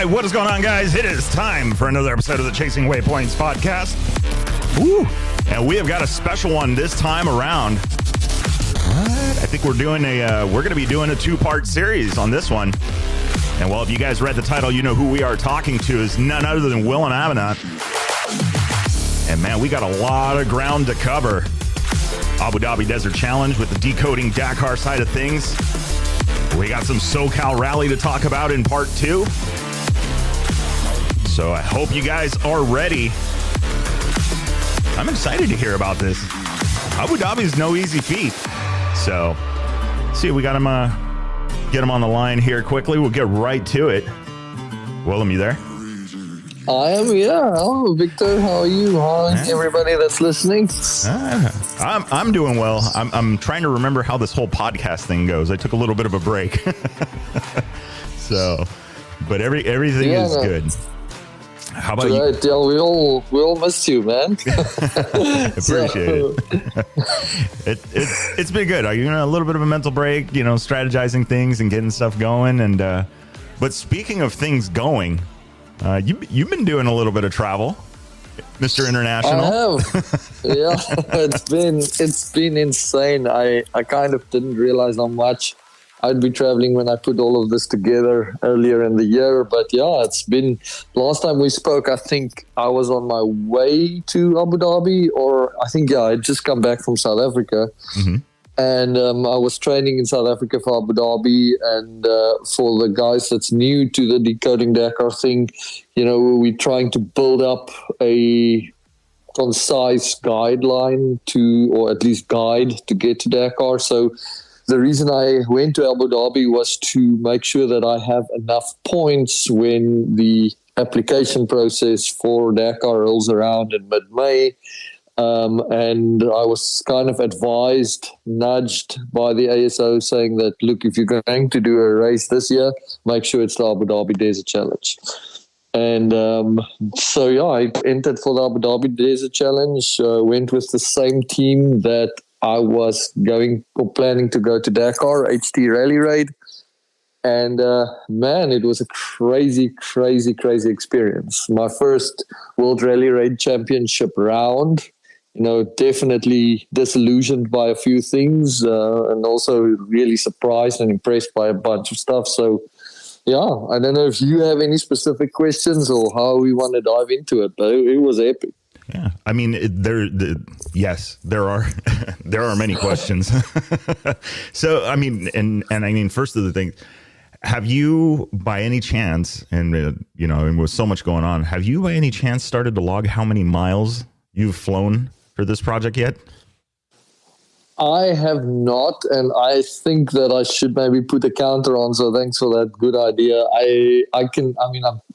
What is going on, guys? It is time for another episode of the Chasing Waypoints podcast. Woo! And we have got a special one this time around. What? I think we're going to be doing a two-part series on this one. And well, if you guys read the title, you know who we are talking to is none other than Willem and Avenant. And man, we got a lot of ground to cover. Abu Dhabi Desert Challenge with the Decoding Dakar side of things. We got some SoCal Rally to talk about in part 2. So I hope you guys are ready. I'm excited to hear about this. Abu Dhabi is no easy feat. So, see, we got him, get him on the line here quickly. We'll get right to it. Willem, you there? I am, yeah. Hello, Victor. How are you? Hi, everybody that's listening. I'm doing well. I'm trying to remember how this whole podcast thing goes. I took a little bit of a break. So, but everything is good. How about you? Right, yeah, we all missed you, man. Appreciate it. It's been good. You know, a little bit of a mental break, you know, strategizing things and getting stuff going. And but speaking of things going, you've been doing a little bit of travel, Mr. International. I have. Yeah, it's been insane. I kind of didn't realize how much I'd be traveling when I put all of this together earlier in the year. But yeah, it's been, last time we spoke, I think I was on my way to Abu Dhabi, or I think, yeah, I'd just come back from South Africa. Mm-hmm. And I was training in South Africa for Abu Dhabi. And for the guys that's new to the Decoding Dakar thing, you know, we're trying to build up a concise guideline to, or at least guide to get to Dakar. So the reason I went to Abu Dhabi was to make sure that I have enough points when the application process for Dakar rolls around in mid-May. And I was kind of nudged by the ASO saying that, look, if you're going to do a race this year, make sure it's the Abu Dhabi Desert Challenge. And so, yeah, I entered for the Abu Dhabi Desert Challenge, went with the same team that I was planning to go to Dakar, HT Rally Raid. And man, it was a crazy, crazy, crazy experience. My first World Rally Raid Championship round, you know, definitely disillusioned by a few things and also really surprised and impressed by a bunch of stuff. So, yeah, I don't know if you have any specific questions or how we want to dive into it, but it was epic. Yeah, I mean, yes, there are there are many questions. So, I mean, and I mean, first of the thing, have you by any chance, and you know, and with so much going on, have you by any chance started to log how many miles you've flown for this project yet? I have not, and I think that I should maybe put a counter on. So thanks for that good idea.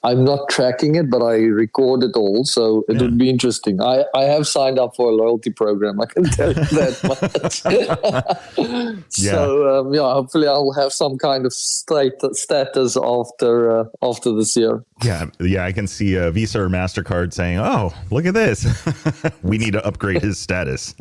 I'm not tracking it, but I record it all, so it would be interesting. I have signed up for a loyalty program. I can tell you that much. So hopefully I'll have some kind of status after this year. Yeah, I can see a Visa or MasterCard saying, "Oh, look at this. We need to upgrade his status."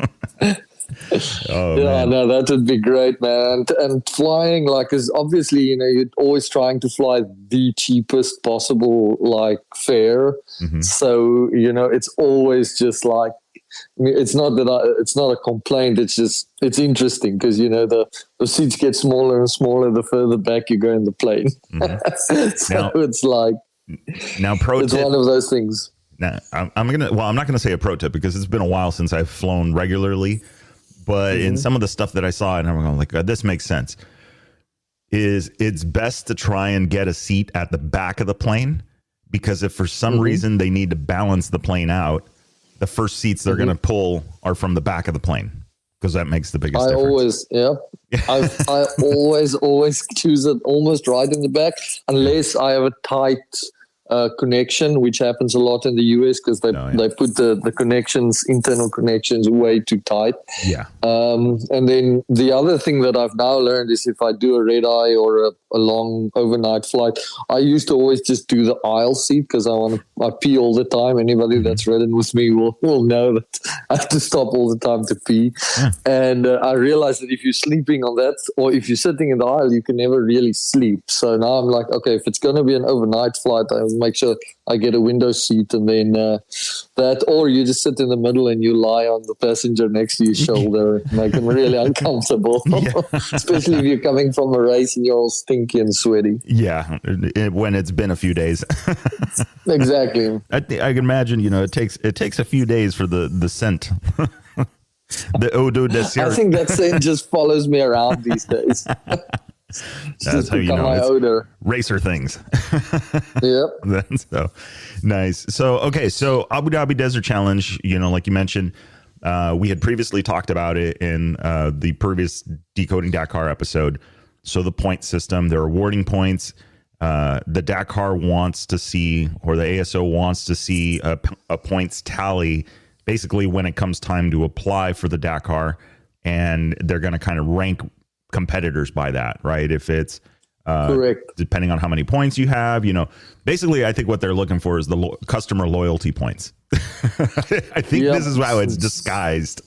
Oh, yeah, man. No, that would be great, man. And flying, like, is obviously, you know, you're always trying to fly the cheapest possible, like, fare. Mm-hmm. So, you know, it's always just like, I mean, it's not a complaint. It's just, it's interesting because, you know, the seats get smaller and smaller the further back you go in the plane. Mm-hmm. So now, it's like, now it's one of those things. Now, I'm not gonna say a pro tip because it's been a while since I've flown regularly. But in some of the stuff that I saw, and I'm going like, this makes sense, is it's best to try and get a seat at the back of the plane, because if for some reason they need to balance the plane out, the first seats they're going to pull are from the back of the plane, because that makes the biggest difference. I always choose it almost right in the back, unless I have a tight connection, which happens a lot in the US because they put the connections, internal connections, way too tight. Yeah. And then the other thing that I've now learned is if I do a red eye or a long overnight flight, I used to always just do the aisle seat because I pee all the time. Anybody that's ridden with me will know that I have to stop all the time to pee. Yeah. And I realized that if you're sleeping on that, or if you're sitting in the aisle, you can never really sleep. So now I'm like, okay, if it's going to be an overnight flight, I'll make sure I get a window seat, and then that, or you just sit in the middle and you lie on the passenger next to your shoulder, make them really uncomfortable, especially if you're coming from a race and you're all stinky and sweaty. Yeah, when it's been a few days. Exactly. I can imagine, it takes a few days for the scent. The eau de dessert. I think that scent just follows me around these days. That's how you know my odor. Racer things. Yep. That's so nice. So, okay. So Abu Dhabi Desert Challenge, like you mentioned, we had previously talked about it in the previous Decoding Dakar episode. So the point system, they're awarding points. The Dakar wants to see, or the ASO wants to see a points tally basically when it comes time to apply for the Dakar, and they're going to kind of rank competitors by that, right? If it's correct, depending on how many points you have, basically I think what they're looking for is the customer loyalty points. I think this is how it's disguised.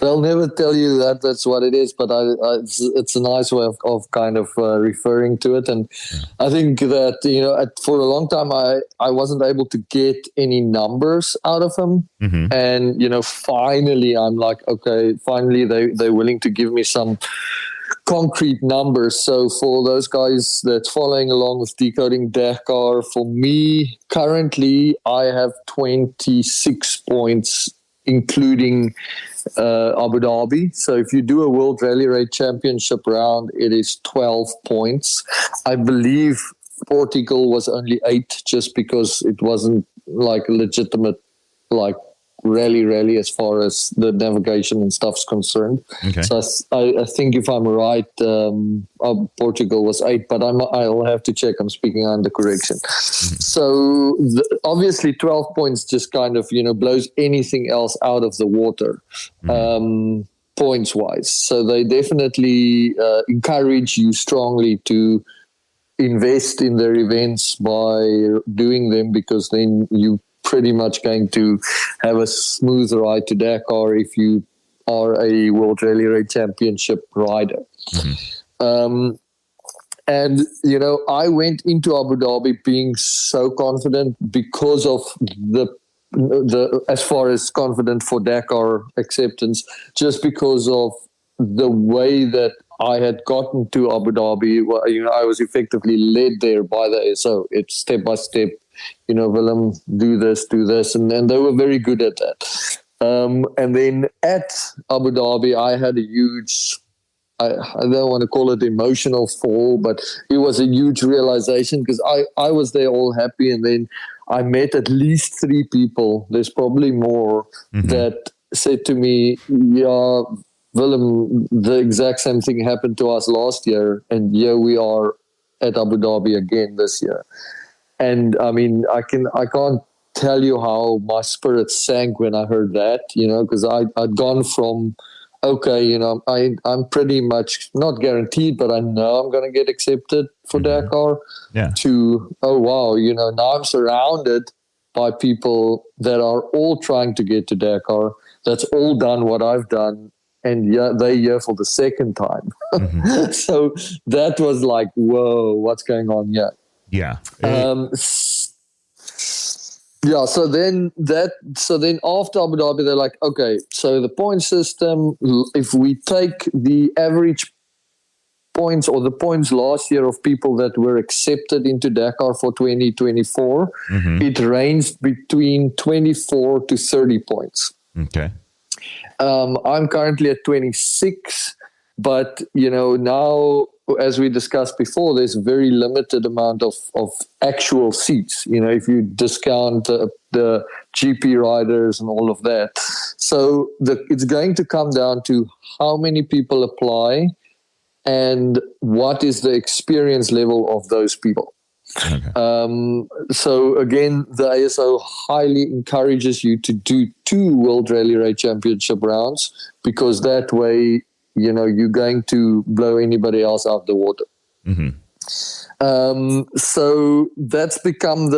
They'll never tell you that that's what it is, but it's a nice way of kind of referring to it. And I think that, for a long time, I wasn't able to get any numbers out of them. Mm-hmm. And, finally, I'm like, okay, finally they're willing to give me some concrete numbers. So for those guys that's following along with Decoding Dakar, for me, currently, I have 26 points, including Abu Dhabi. So if you do a World Rally Raid Championship round, it is 12 points. I believe Portugal was only 8 just because it wasn't like a legitimate rally as far as the navigation and stuff's concerned. Okay. So I think if I'm right, Portugal was 8, but I'll have to check. I'm speaking under correction. Mm-hmm. So obviously 12 points just kind of, blows anything else out of the water, points wise. So they definitely encourage you strongly to invest in their events by doing them, because then you pretty much going to have a smooth ride to Dakar if you are a World Rally Raid Championship rider. Mm-hmm. And, I went into Abu Dhabi being so confident because of the as far as confident for Dakar acceptance, just because of the way that I had gotten to Abu Dhabi. I was effectively led there by the ASO. It's step by step. Willem, do this, and they were very good at that. And then at Abu Dhabi, I had a huge, I don't want to call it emotional fall, but it was a huge realization, because I was there all happy, and then I met at least 3 people, there's probably more, that said to me, yeah, Willem, the exact same thing happened to us last year, and here we are at Abu Dhabi again this year. And I mean, I can't tell you how my spirit sank when I heard that, because I'd gone from, okay, I'm pretty much not guaranteed, but I know I'm going to get accepted for Dakar, to, oh, wow, now I'm surrounded by people that are all trying to get to Dakar, that's all done what I've done, and they're here for the second time. Mm-hmm. So that was like, whoa, what's going on here? Yeah. So then after Abu Dhabi, they're like, okay, so the point system, if we take the average points or the points last year of people that were accepted into Dakar for 2024, it ranged between 24 to 30 points. Okay. I'm currently at 26, but, now, as we discussed before, there's a very limited amount of actual seats, if you discount the GP riders and all of that. So it's going to come down to how many people apply and what is the experience level of those people. Okay. So again, the ASO highly encourages you to do 2 World Rally Raid Championship rounds, because that way, you're going to blow anybody else out the water. So that's become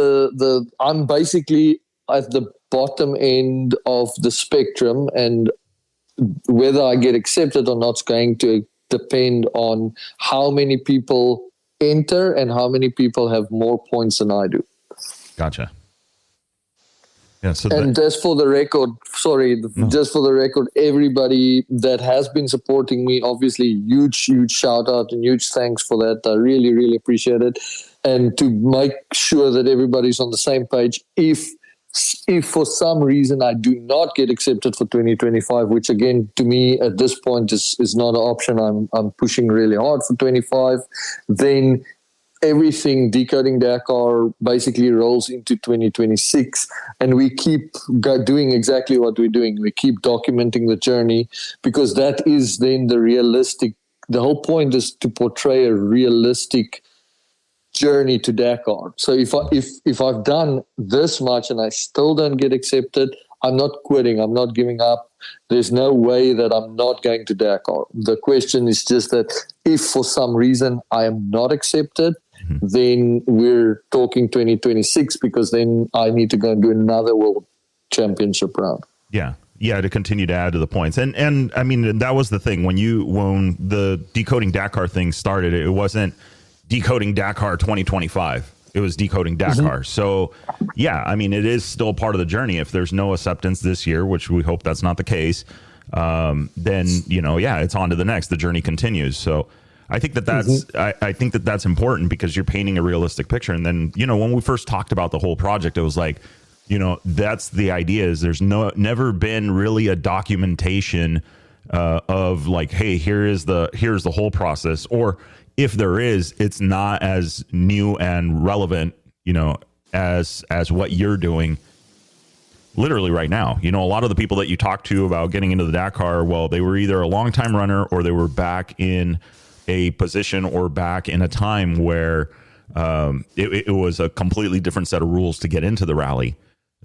I'm basically at the bottom end of the spectrum, and whether I get accepted or not is going to depend on how many people enter and how many people have more points than I do. Gotcha. Yeah. So and just for the record, just for the record, everybody that has been supporting me, obviously, huge shout out and huge thanks for that. I really, really appreciate it. And to make sure that everybody's on the same page, if for some reason I do not get accepted for 2025, which again, to me at this point is not an option, I'm pushing really hard for 25, then everything Decoding Dakar basically rolls into 2026, and we keep doing exactly what we're doing. We keep documenting the journey, because that is then the whole point is to portray a realistic journey to Dakar. So if I've done this much and I still don't get accepted, I'm not quitting. I'm not giving up. There's no way that I'm not going to Dakar. The question is just that if for some reason I am not accepted, then we're talking 2026, because then I need to go and do another World Championship round. Yeah. Yeah, to continue to add to the points. And I mean, that was the thing. When the Decoding Dakar thing started, it wasn't Decoding Dakar 2025. It was Decoding Dakar. So, yeah, I mean, it is still part of the journey. If there's no acceptance this year, which we hope that's not the case, then, it's on to the next. The journey continues. So I think that's I think that's important, because you're painting a realistic picture. And then, when we first talked about the whole project, it was like, that's the idea, is there's never been really a documentation of like, hey, here's the whole process, or if there is, it's not as new and relevant, as what you're doing literally right now. A lot of the people that you talk to about getting into the Dakar, well, they were either a long time runner, or they were back in a position or back in a time where it was a completely different set of rules to get into the rally.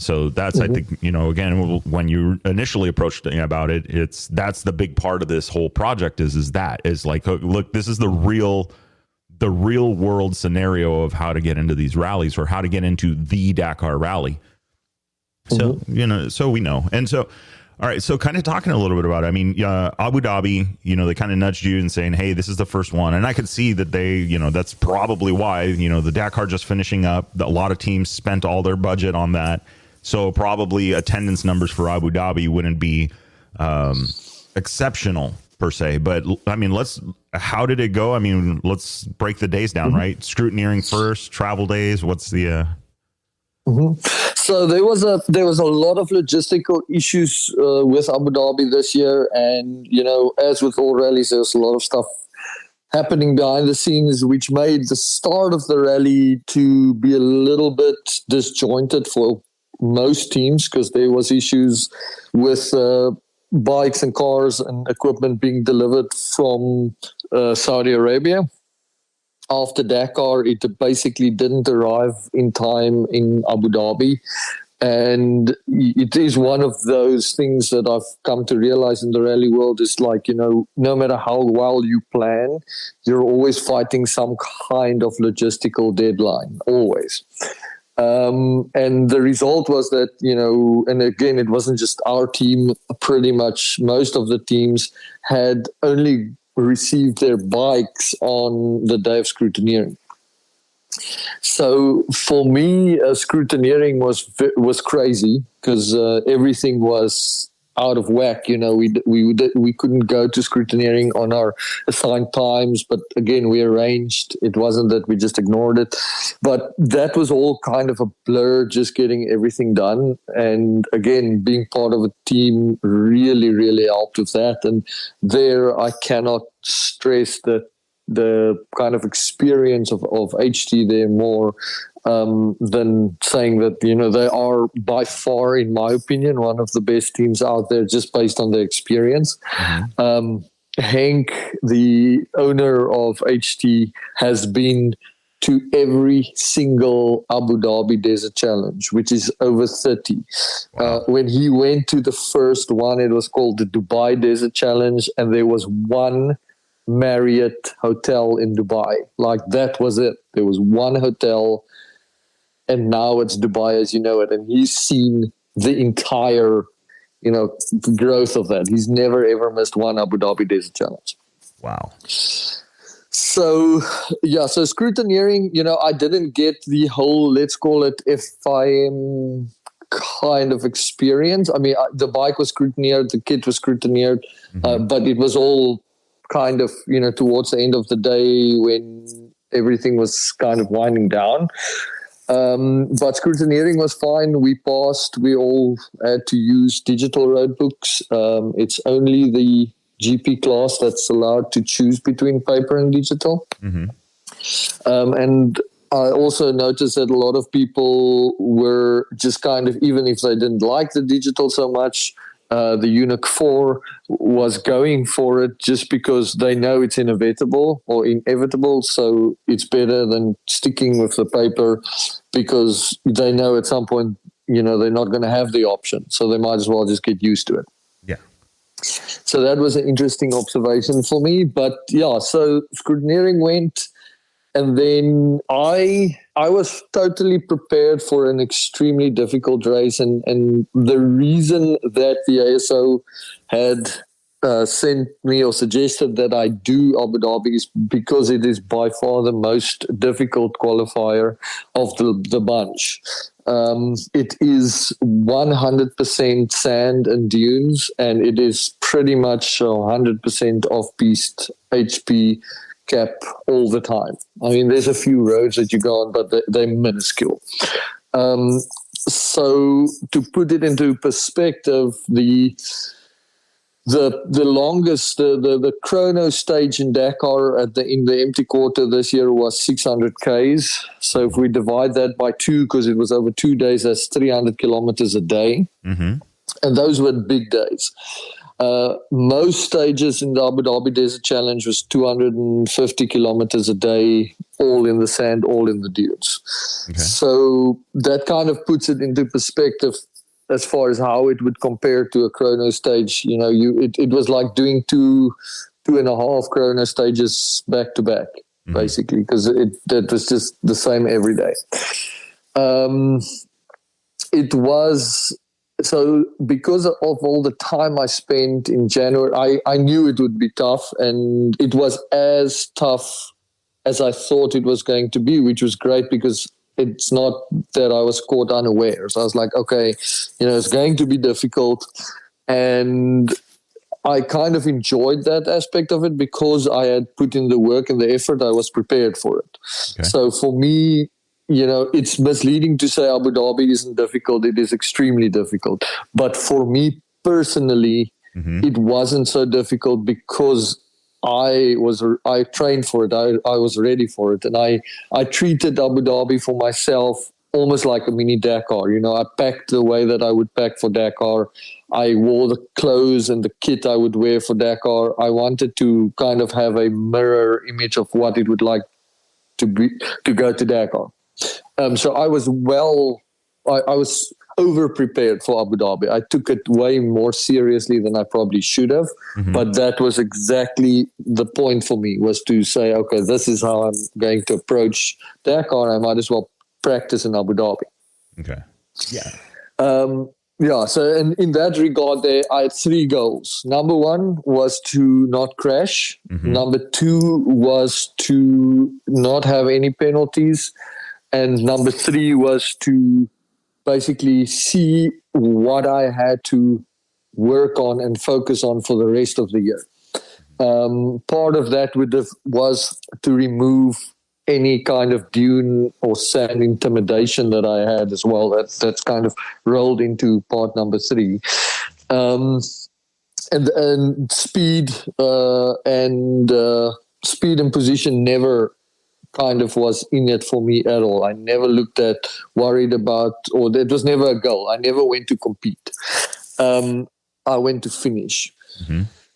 So that's, I think, again, when you initially approached about it, that's the big part of this whole project is like, look, this is the real world scenario of how to get into these rallies, or how to get into the Dakar rally. So, so we know. And so, all right. So kind of talking a little bit about it. I mean, Abu Dhabi, they kind of nudged you and saying, hey, this is the first one. And I could see that they, that's probably why, the Dakar just finishing up. A lot of teams spent all their budget on that. So probably attendance numbers for Abu Dhabi wouldn't be exceptional per se. But I mean, how did it go? I mean, let's break the days down, right? Scrutineering first, travel days. What's the... So there was a lot of logistical issues with Abu Dhabi this year, and as with all rallies, there's a lot of stuff happening behind the scenes, which made the start of the rally to be a little bit disjointed for most teams, because there was issues with bikes and cars and equipment being delivered from Saudi Arabia. After Dakar, it basically didn't arrive in time in Abu Dhabi. And it is one of those things that I've come to realize in the rally world is like, no matter how well you plan, you're always fighting some kind of logistical deadline, always. And the result was that, and again, it wasn't just our team, pretty much most of the teams had only received their bikes on the day of scrutineering. So for me, scrutineering was crazy, because everything was out of whack. We couldn't go to scrutineering on our assigned times, but again, we arranged. It wasn't that we just ignored it, but that was all kind of a blur, just getting everything done. And again, being part of a team really, really helped with that. And there, I cannot stress that the kind of experience of HT there more than saying that, they are by far, in my opinion, one of the best teams out there, just based on their experience. Henk, the owner of HT, has been to every single Abu Dhabi Desert Challenge, which is over 30. Wow. When he went to the first one, it was called the Dubai Desert Challenge, and there was one Marriott hotel in Dubai. Like, that was it. There was one hotel, and now it's Dubai as you know it. And he's seen the entire, growth of that. He's never, ever missed one Abu Dhabi Desert Challenge. Wow. So scrutineering, I didn't get the whole, let's call it FIM kind of experience. I mean, the bike was scrutineered, the kit was scrutineered, but it was all kind of, towards the end of the day when everything was kind of winding down. But scrutineering was fine. We passed. We all had to use digital road books. It's only the GP class that's allowed to choose between paper and digital. And I also noticed that a lot of people were just kind of, even if they didn't like the digital so much, the Unic 4 was going for it just because they know it's inevitable. So it's better than sticking with the paper because they know at some point, they're not going to have the option. So they might as well just get used to it. Yeah. So that was an interesting observation for me. But yeah, so scrutineering went. And then I was totally prepared for an extremely difficult race. And the reason that the ASO had sent me or suggested that I do Abu Dhabi is because it is by far the most difficult qualifier of the bunch. It is 100% sand and dunes, and it is pretty much 100% off-piste HP cap all the time. I mean, there's a few roads that you go on, but they're minuscule. So to put it into perspective, the longest, the chrono stage in Dakar in the empty quarter this year was 600 Ks. So if we divide that by 2, because it was over 2 days, that's 300 kilometers a day. And those were big days. Most stages in the Abu Dhabi Desert Challenge was 250 kilometers a day, all in the sand, all in the dunes. Okay. So that kind of puts it into perspective as far as how it would compare to a chrono stage. It was like doing two and a half chrono stages back to back, basically, because that was just the same every day. It was. So because of all the time I spent in January, I knew it would be tough, and it was as tough as I thought it was going to be, which was great because it's not that I was caught unaware. So I was like, okay, it's going to be difficult. And I kind of enjoyed that aspect of it because I had put in the work and the effort. I was prepared for it. Okay. So for me, it's misleading to say Abu Dhabi isn't difficult. It is extremely difficult. But for me personally, it wasn't so difficult because I trained for it. I was ready for it. And I treated Abu Dhabi for myself almost like a mini Dakar. I packed the way that I would pack for Dakar. I wore the clothes and the kit I would wear for Dakar. I wanted to kind of have a mirror image of what it would like to go to Dakar. So I was I was over prepared for Abu Dhabi. I took it way more seriously than I probably should have, but that was exactly the point for me, was to say, okay, this is how I'm going to approach Dakar. I might as well practice in Abu Dhabi. Okay. Yeah. So in that regard, I had 3 goals. Number 1 was to not crash. Number 2 was to not have any penalties. And number 3 was to basically see what I had to work on and focus on for the rest of the year. Part of that was to remove any kind of dune or sand intimidation that I had as well. That's kind of rolled into part number 3. And speed and position never kind of was in it for me at all. I never worried about, or it was never a goal. I never went to compete. I went to finish.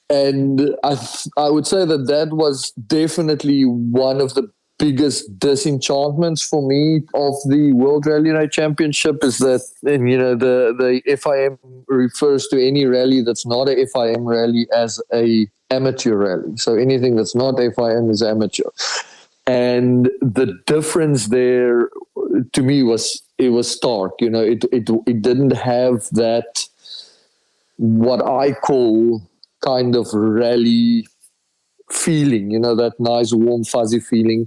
And I would say that was definitely one of the biggest disenchantments for me of the World Rally Raid Championship is that, and the FIM refers to any rally that's not a FIM rally as a amateur rally. So anything that's not FIM is amateur. And the difference there to me was stark. It didn't have that, what I call kind of rally feeling, that nice, warm, fuzzy feeling.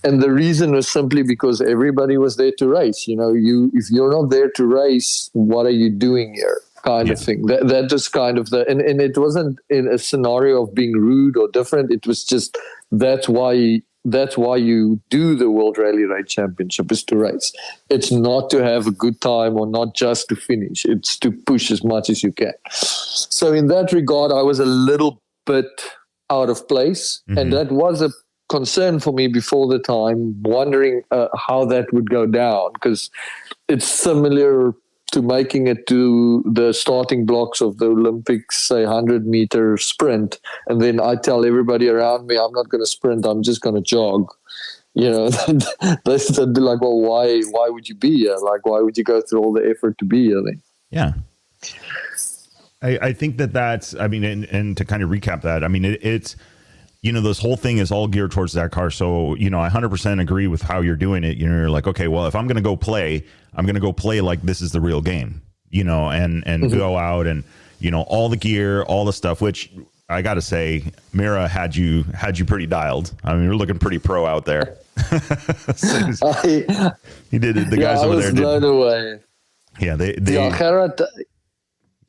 And the reason was simply because everybody was there to race. If you're not there to race, what are you doing here? Kind of thing. That is kind of and it wasn't in a scenario of being rude or different. It was just, that's why you do the World Rally Raid Championship, is to race. It's not to have a good time or not just to finish. It's to push as much as you can. So in that regard, I was a little bit out of place. Mm-hmm. And that was a concern for me before the time, wondering how that would go down, because it's similar to making it to the starting blocks of the Olympics, say 100-meter sprint. And then I tell everybody around me, I'm not going to sprint, I'm just going to jog. They'd be like, well, why would you be here? Like, why would you go through all the effort to be here then? Yeah. I think that's, I mean, and to kind of recap that, I mean, it's, this whole thing is all geared towards Dakar. So, I 100% agree with how you're doing it. You're like, okay, well, if I'm going to go play, I'm going to go play like this is the real game, and mm-hmm. go out and, all the gear, all the stuff, which I got to say, Mira had you pretty dialed. I mean, you're looking pretty pro out there. He did it. The guys over there did. I was blown away. Yeah.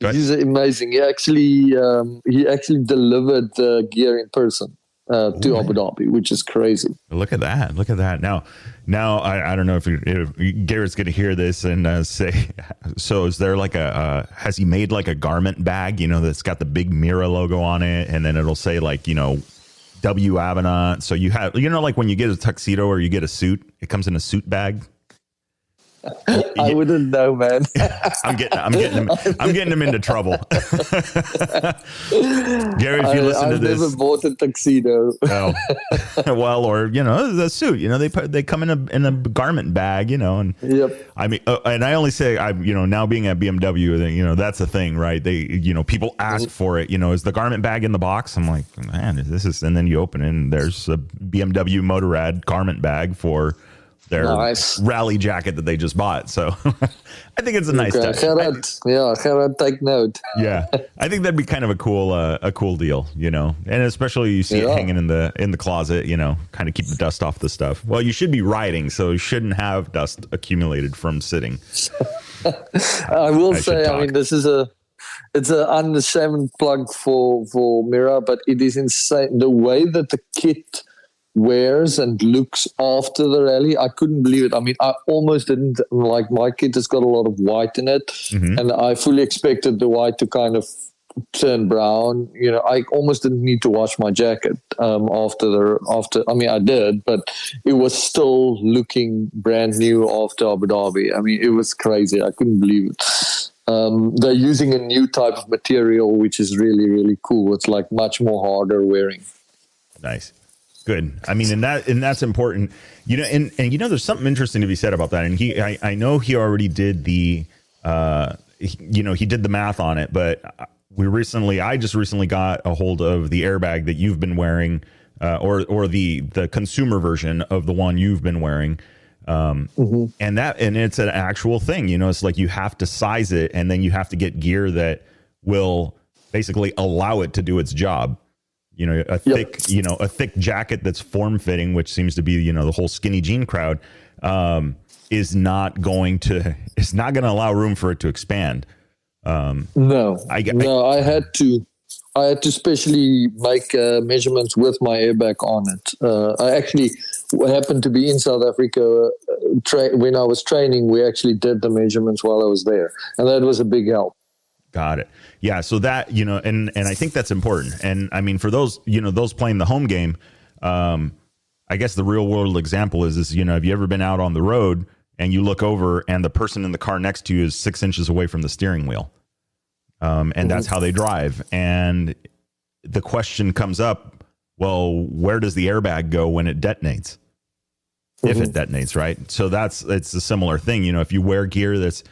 Gerard, he's amazing. He actually delivered the gear in person to Abu Dhabi, which is crazy. Look at that. Now I don't know if Garrett's going to hear this and say, so is there like has he made like a garment bag, that's got the big Mira logo on it, and then it'll say like, W Avenant. So you have, like when you get a tuxedo or you get a suit, it comes in a suit bag. I wouldn't know, man. I'm getting him into trouble. Gary, if you listen to this, I've never bought a tuxedo. Oh. Well, or the suit. They come in a garment bag. And yep. I mean, and I only say now being at BMW, that's a thing, right? They people ask for it. Is the garment bag in the box? I'm like, man, this is, and then you open it and there's a BMW Motorrad garment bag for their rally jacket that they just bought. So I think it's a nice touch. Gerard, take note. Yeah. I think that'd be kind of a cool deal, and especially you see it hanging in the closet, kind of keep the dust off the stuff. Well, you should be riding, so you shouldn't have dust accumulated from sitting. I will say, I mean, this is it's an unashamed plug for Mira, but it is insane. The way that the kit wears and looks after the rally, I couldn't believe it. I mean, I almost didn't, like, my kit has got a lot of white in it, mm-hmm. and I fully expected the white to kind of turn brown. I almost didn't need to wash my jacket after. I mean, I did, but it was still looking brand new after Abu Dhabi. I mean, it was crazy. I couldn't believe it. They're using a new type of material, which is really, really cool. It's like much more harder wearing. Nice. Good. I mean, and that's important, and there's something interesting to be said about that. And I know he already did the, he did the math on it, but I just recently got a hold of the airbag that you've been wearing, or the consumer version of the one you've been wearing. Mm-hmm. And it's an actual thing, it's like you have to size it, and then you have to get gear that will basically allow it to do its job. A thick jacket that's form fitting, which seems to be, the whole skinny jean crowd, is not going to allow room for it to expand. No, I had to specially make measurements with my airbag on it. I actually happened to be in South Africa when I was training. We actually did the measurements while I was there, and that was a big help. Got it. Yeah. So that, and I think that's important. And I mean, for those, those playing the home game, I guess the real world example is, have you ever been out on the road and you look over and the person in the car next to you is 6 inches away from the steering wheel? And mm-hmm. that's how they drive. And the question comes up, well, where does the airbag go when it detonates? if it detonates, right? So it's a similar thing. If you wear gear that's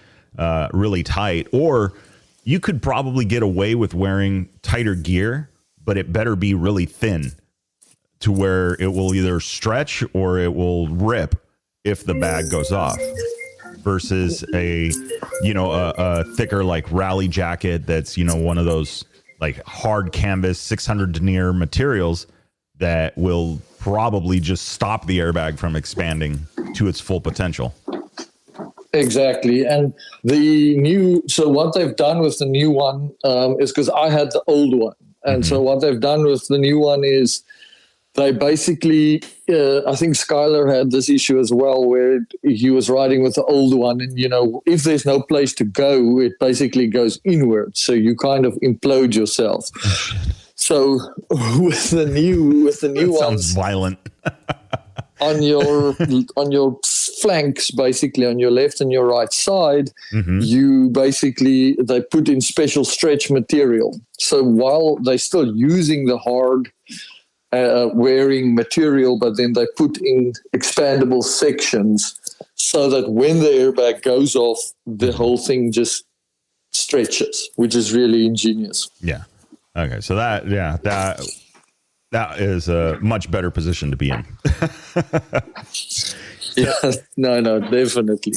really tight, or you could probably get away with wearing tighter gear, but it better be really thin to where it will either stretch or it will rip if the bag goes off, versus a thicker like rally jacket that's, one of those like hard canvas 600 denier materials that will probably just stop the airbag from expanding to its full potential. Exactly. And so what they've done with the new one is, because I had the old one. And so what they've done with the new one is they basically, I think Skylar had this issue as well, where he was riding with the old one. And, if there's no place to go, it basically goes inward. So you kind of implode yourself. So with the new one, sounds violent. on your flanks, basically on your left and your right side, they put in special stretch material. So while they're still using the hard wearing material, but then they put in expandable sections so that when the airbag goes off, the whole thing just stretches, which is really ingenious. Yeah. Okay. So that is a much better position to be in. Yeah. No, definitely.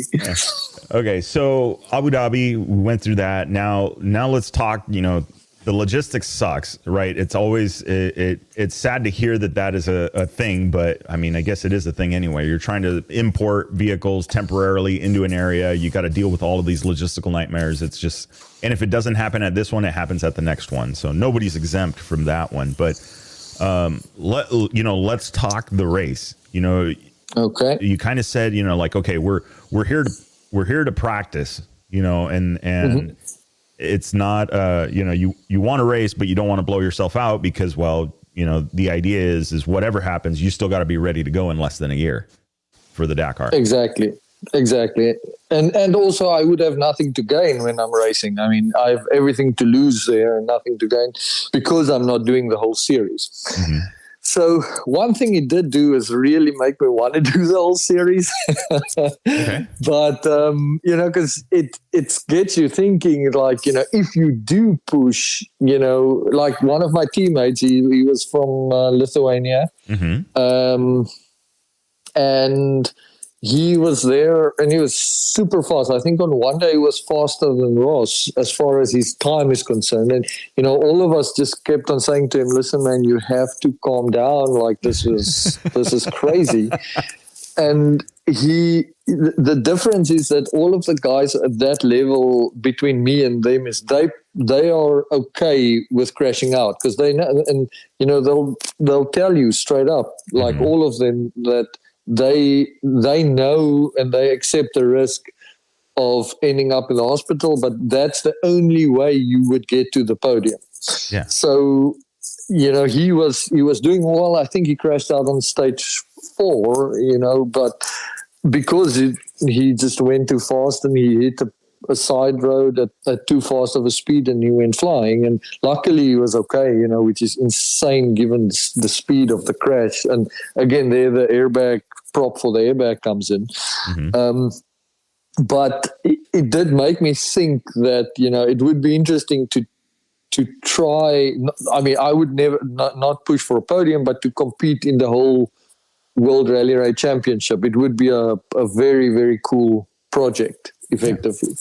Okay. So Abu Dhabi, we went through that. Now let's talk, the logistics sucks, right? It's always, it's sad to hear that is a thing, but I mean, I guess it is a thing anyway. You're trying to import vehicles temporarily into an area. You got to deal with all of these logistical nightmares. It's just, and if it doesn't happen at this one, it happens at the next one. So nobody's exempt from that one, but let's talk the race. Okay. You kind of said, okay, we're here to practice, and it's not, you want to race, but you don't want to blow yourself out because, the idea is whatever happens, you still got to be ready to go in less than a year for the Dakar. Exactly. And also I would have nothing to gain when I'm racing. I mean, I have everything to lose there and nothing to gain because I'm not doing the whole series. So one thing it did do is really make me want to do the whole series. Okay. But, because it gets you thinking, like, if you do push, like one of my teammates, he was from Lithuania. And he was there and he was super fast. I think on one day he was faster than Ross as far as his time is concerned. And, all of us just kept on saying to him, listen, man, you have to calm down. Like this is crazy. And the difference is that all of the guys at that level between me and them is they are okay with crashing out because they know, and, they'll tell you straight up, like all of them, that they know and they accept the risk of ending up in the hospital, but that's the only way you would get to the podium. Yeah. So, he was doing well. I think he crashed out on stage 4, but because he just went too fast and he hit a side road at too fast of a speed and he went flying. And luckily he was okay, which is insane given the speed of the crash. And again, there the airbag prop for the airbag comes in. But it did make me think that, it would be interesting to try. I mean, I would never not push for a podium, but to compete in the whole World Rally Raid Championship. It would be a very, very cool project, effectively.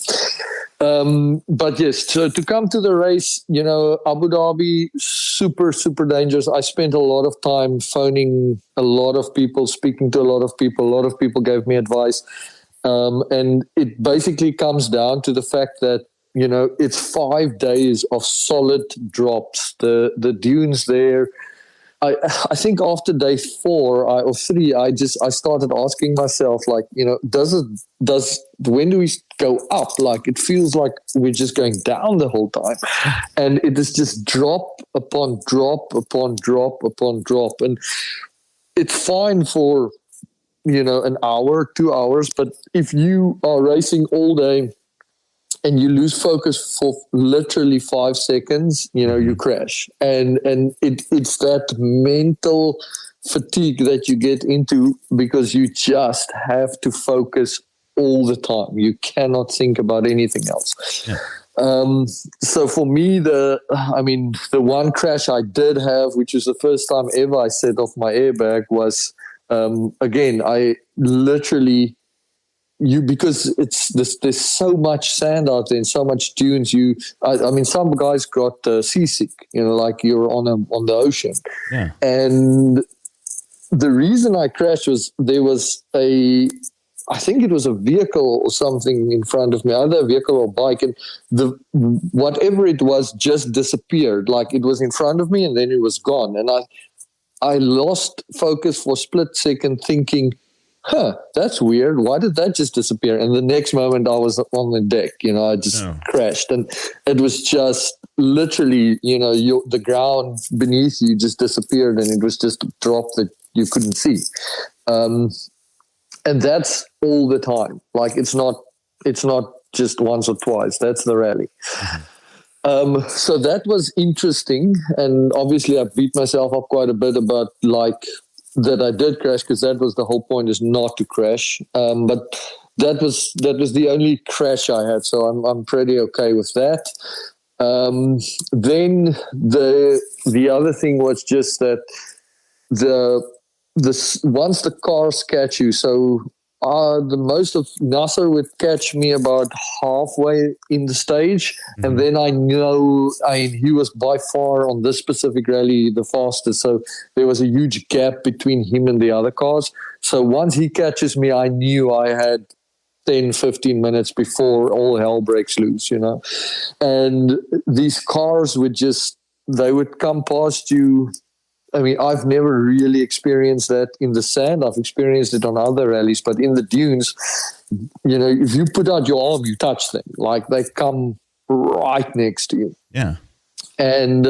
But yes, so to come to the race, Abu Dhabi, super, super dangerous. I spent a lot of time phoning a lot of people, speaking to a lot of people. A lot of people gave me advice. And it basically comes down to the fact that, it's 5 days of solid drops. The dunes there. I think after day 4 or 3, I started asking myself, like, when do we go up? Like, it feels like we're just going down the whole time. And it is just drop upon drop upon drop upon drop. And it's fine for, an hour, 2 hours. But if you are racing all day and you lose focus for literally 5 seconds, you crash. And it's that mental fatigue that you get into because you just have to focus all the time. You cannot think about anything else. Yeah. So for me, the one crash I did have, which was the first time ever I set off my airbag, was, again, I literally, because there's so much sand out there and so much dunes. Some guys got seasick, like you're on the ocean. Yeah. And the reason I crashed was there was I think it was a vehicle or something in front of me, either a vehicle or bike, and whatever it was just disappeared. Like it was in front of me and then it was gone. And I lost focus for a split second thinking, that's weird. Why did that just disappear? And the next moment I was on the deck, I just crashed. And it was just literally, the ground beneath you just disappeared and it was just a drop that you couldn't see. And that's all the time. Like it's not just once or twice. That's the rally. Mm-hmm. So that was interesting. And obviously I beat myself up quite a bit about like that I did crash, because that was the whole point, is not to crash. But that was the only crash I had. So I'm pretty okay with that. Then the other thing was just that once the cars catch you, so the most of Nasser would catch me about halfway in the stage, mm-hmm. and then I know he was by far on this specific rally the fastest, so there was a huge gap between him and the other cars. So once he catches me, I knew I had 10-15 minutes before all hell breaks loose, and these cars they would come past you. I've never really experienced that in the sand. I've experienced it on other rallies, but in the dunes, if you put out your arm, you touch them. Like they come right next to you. Yeah. And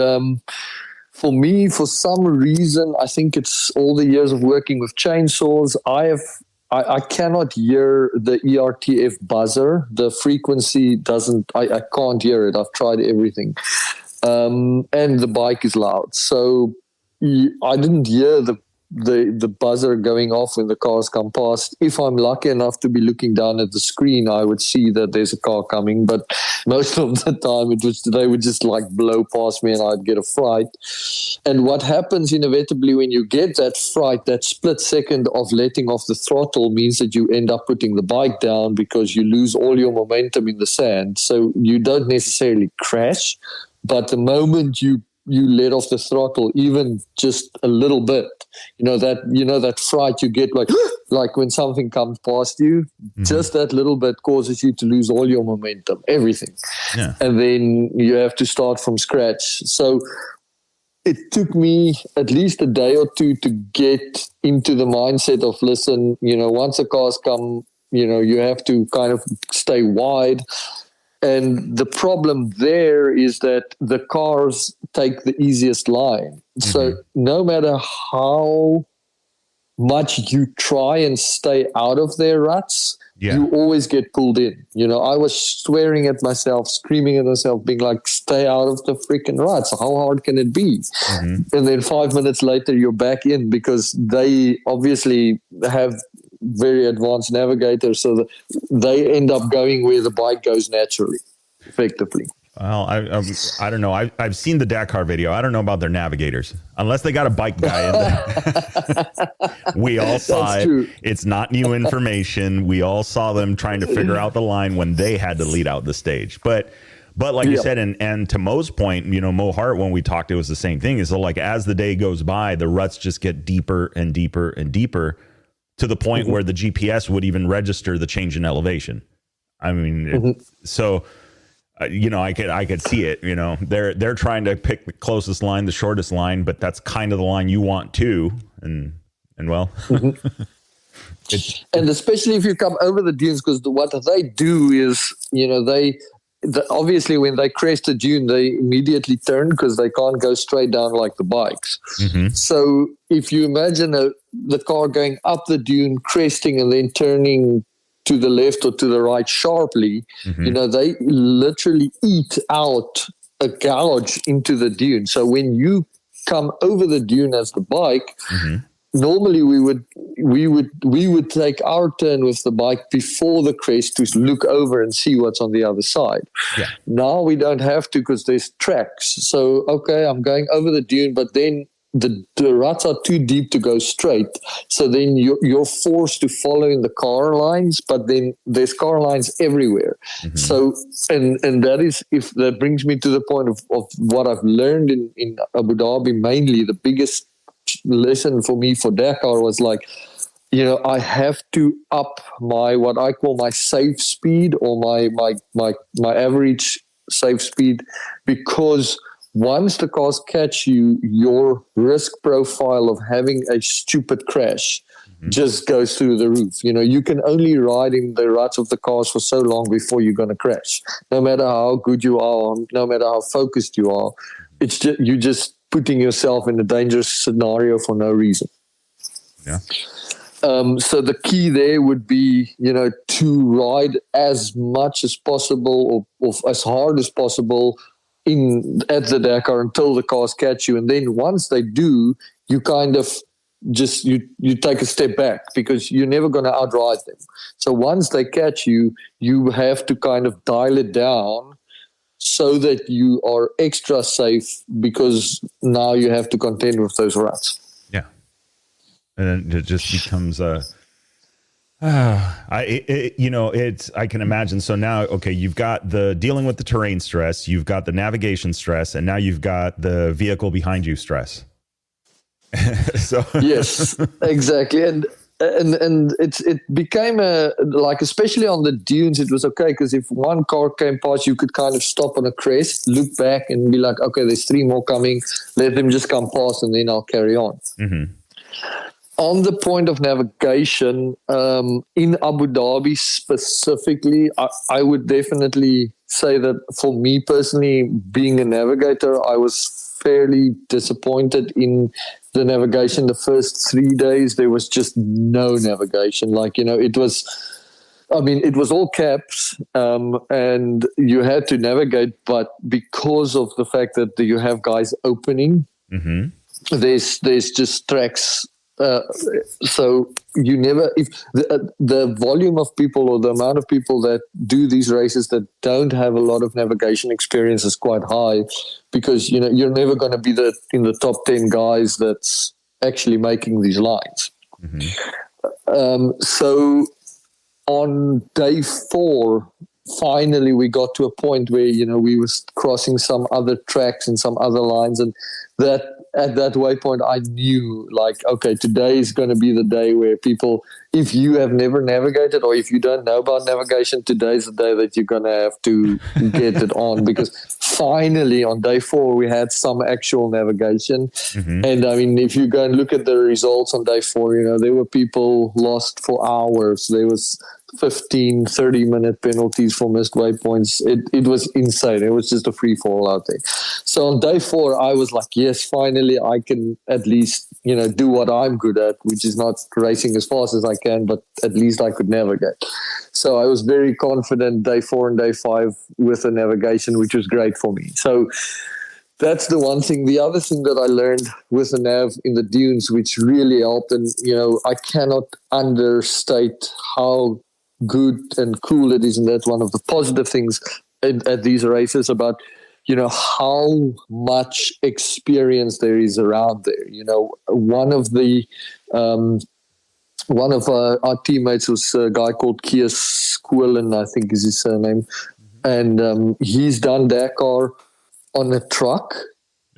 for me, for some reason, I think it's all the years of working with chainsaws, I cannot hear the ERTF buzzer. The frequency I can't hear it. I've tried everything. And the bike is loud. So I didn't hear the buzzer going off when the cars come past. If I'm lucky enough to be looking down at the screen, I would see that there's a car coming. But most of the time, they would just like blow past me and I'd get a fright. And what happens inevitably when you get that fright, that split second of letting off the throttle, means that you end up putting the bike down because you lose all your momentum in the sand. So you don't necessarily crash, but the moment you let off the throttle, even just a little bit, that fright you get, like when something comes past you, mm-hmm. just that little bit causes you to lose all your momentum, everything. Yeah. And then you have to start from scratch. So it took me at least a day or two to get into the mindset of, listen, once the cars come, you have to kind of stay wide. And the problem there is that the cars take the easiest line. Mm-hmm. So no matter how much you try and stay out of their ruts, you always get pulled in. I was swearing at myself, screaming at myself, being like, stay out of the freaking ruts. How hard can it be? Mm-hmm. And then 5 minutes later, you're back in, because they obviously have very advanced navigators, so they end up going where the bike goes naturally, effectively. Well, I don't know. I've seen the Dakar video. I don't know about their navigators, unless they got a bike guy in there. We all saw it. True. It's not new information. We all saw them trying to figure out the line when they had to lead out the stage. But like you said, and to Mo's point, Mo Hart, when we talked, it was the same thing. Is so like as the day goes by, the ruts just get deeper and deeper and deeper, to the point where the GPS would even register the change in elevation. So, I could see it. They're trying to pick the closest line, the shortest line, but that's kind of the line you want too. And well, and especially if you come over the dunes, because what they do is, obviously when they crest a dune, they immediately turn because they can't go straight down like the bikes. Mm-hmm. So if you imagine the car going up the dune, cresting, and then turning to the left or to the right sharply, they literally eat out a gouge into the dune. So when you come over the dune as the bike, normally we would take our turn with the bike before the crest to look over and see what's on the other side. Yeah. Now we don't have to because there's tracks. So, okay, I'm going over the dune, but then the ruts are too deep to go straight. So then you're forced to follow in the car lines, but then there's car lines everywhere. So, and that brings me to the point of what I've learned in Abu Dhabi, mainly the biggest lesson for me for Dakar was like, I have to up what I call my safe speed or my average safe speed, because once the cars catch you, your risk profile of having a stupid crash just goes through the roof. You can only ride in the ruts of the cars for so long before you're going to crash. No matter how good you are, no matter how focused you are, it's just, you just putting yourself in a dangerous scenario for no reason. Yeah. So the key there would be, to ride as much as possible or as hard as possible at the Dakar until the cars catch you. And then once they do, you kind of just, you take a step back because you're never going to outride them. So once they catch you, you have to kind of dial it down so that you are extra safe, because now you have to contend with those ruts. Yeah. And then it just becomes I can imagine. So now, okay, you've got the dealing with the terrain stress, you've got the navigation stress, and now you've got the vehicle behind you stress. So yes, exactly. And it became especially on the dunes, it was okay because if one car came past, you could kind of stop on a crest, look back and be like, okay, there's 3 more coming, let them just come past and then I'll carry on. On the point of navigation, in Abu Dhabi specifically, I would definitely say that for me personally, being a navigator, I was fairly disappointed in the navigation. The first 3 days, there was just no navigation. It was all caps, and you had to navigate, but because of the fact that you have guys opening, there's just tracks. So you never, if the volume of people or the amount of people that do these races that don't have a lot of navigation experience is quite high, because you're never going to be in the top 10 guys that's actually making these lines. So on day 4, finally we got to a point where we were crossing some other tracks and some other lines, and that at that waypoint I knew, like, okay, today is going to be the day where people, if you have never navigated or if you don't know about navigation, today's the day that you're going to have to get it on, because finally on day 4 we had some actual navigation. And I mean, if you go and look at the results on day 4, there were people lost for hours. There was 15-30-minute penalties for missed waypoints. It was insane. It was just a free fall out there. So on day 4 I was like, yes, finally I can at least do what I'm good at, which is not racing as fast as I can, but at least I could navigate. So I was very confident day 4 and day 5 with the navigation, which was great for me. So that's the one thing. The other thing that I learned with the nav in the dunes, which really helped, and I cannot understate how good and cool it is, and that's one of the positive things at these races about how much experience there is around there. One of our teammates was a guy called Kies Quillen, I think is his surname, and he's done Dakar on a truck.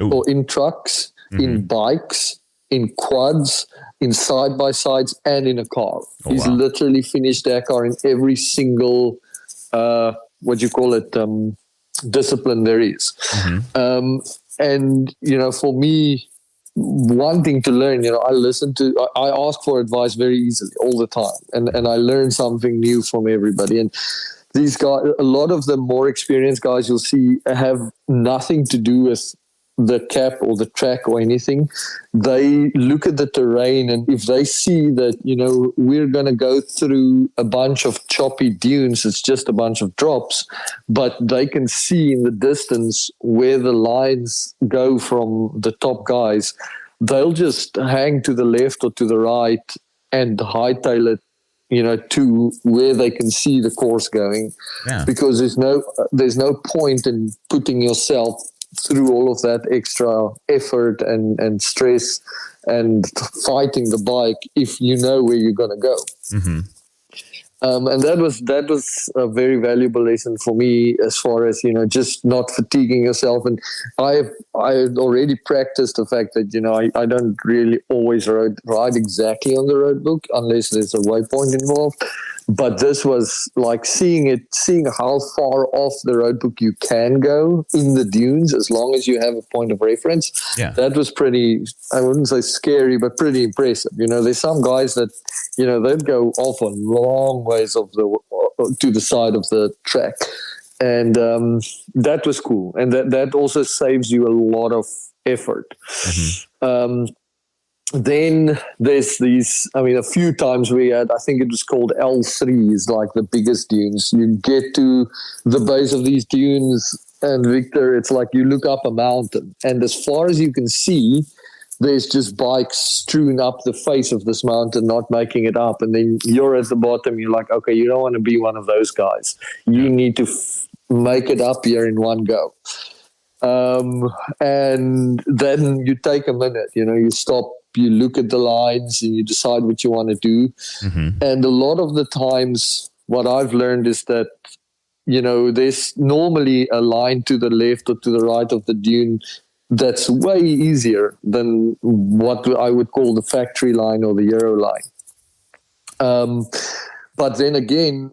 Ooh. Or in trucks, in bikes, in quads, in side-by-sides, and in a car. He's literally finished Dakar in every single, discipline there is. And, for me, one thing to learn, I ask for advice very easily all the time. And I learn something new from everybody. And these guys, a lot of the more experienced guys you'll see have nothing to do with the cap or the track or anything. They look at the terrain, and if they see that, we're going to go through a bunch of choppy dunes, it's just a bunch of drops, but they can see in the distance where the lines go from the top guys, they'll just hang to the left or to the right and hightail it, to where they can see the course going. Yeah. Because there's no point in putting yourself through all of that extra effort and stress and fighting the bike if you know where you're going to go. Mm-hmm. And that was a very valuable lesson for me, as far as, just not fatiguing yourself. And I already practiced the fact that, I don't really always ride exactly on the road book unless there's a waypoint involved. But this was like seeing how far off the road book you can go in the dunes as long as you have a point of reference. Yeah. That was pretty, I wouldn't say scary, but pretty impressive. There's some guys that, they'd go off a long ways to the side of the track. And that was cool. And that also saves you a lot of effort. Mm-hmm. Then there's these, a few times we had, I think it was called L3, is like the biggest dunes. You get to the base of these dunes, and Victor, it's like you look up a mountain, and as far as you can see, there's just bikes strewn up the face of this mountain, not making it up. And then you're at the bottom, you're like, okay, you don't want to be one of those guys. You need to make it up here in one go. And then you take a minute, you stop, you look at the lines, and you decide what you want to do. Mm-hmm. And a lot of the times, what I've learned is that, there's normally a line to the left or to the right of the dune that's way easier than what I would call the factory line or the Euro line. But then again,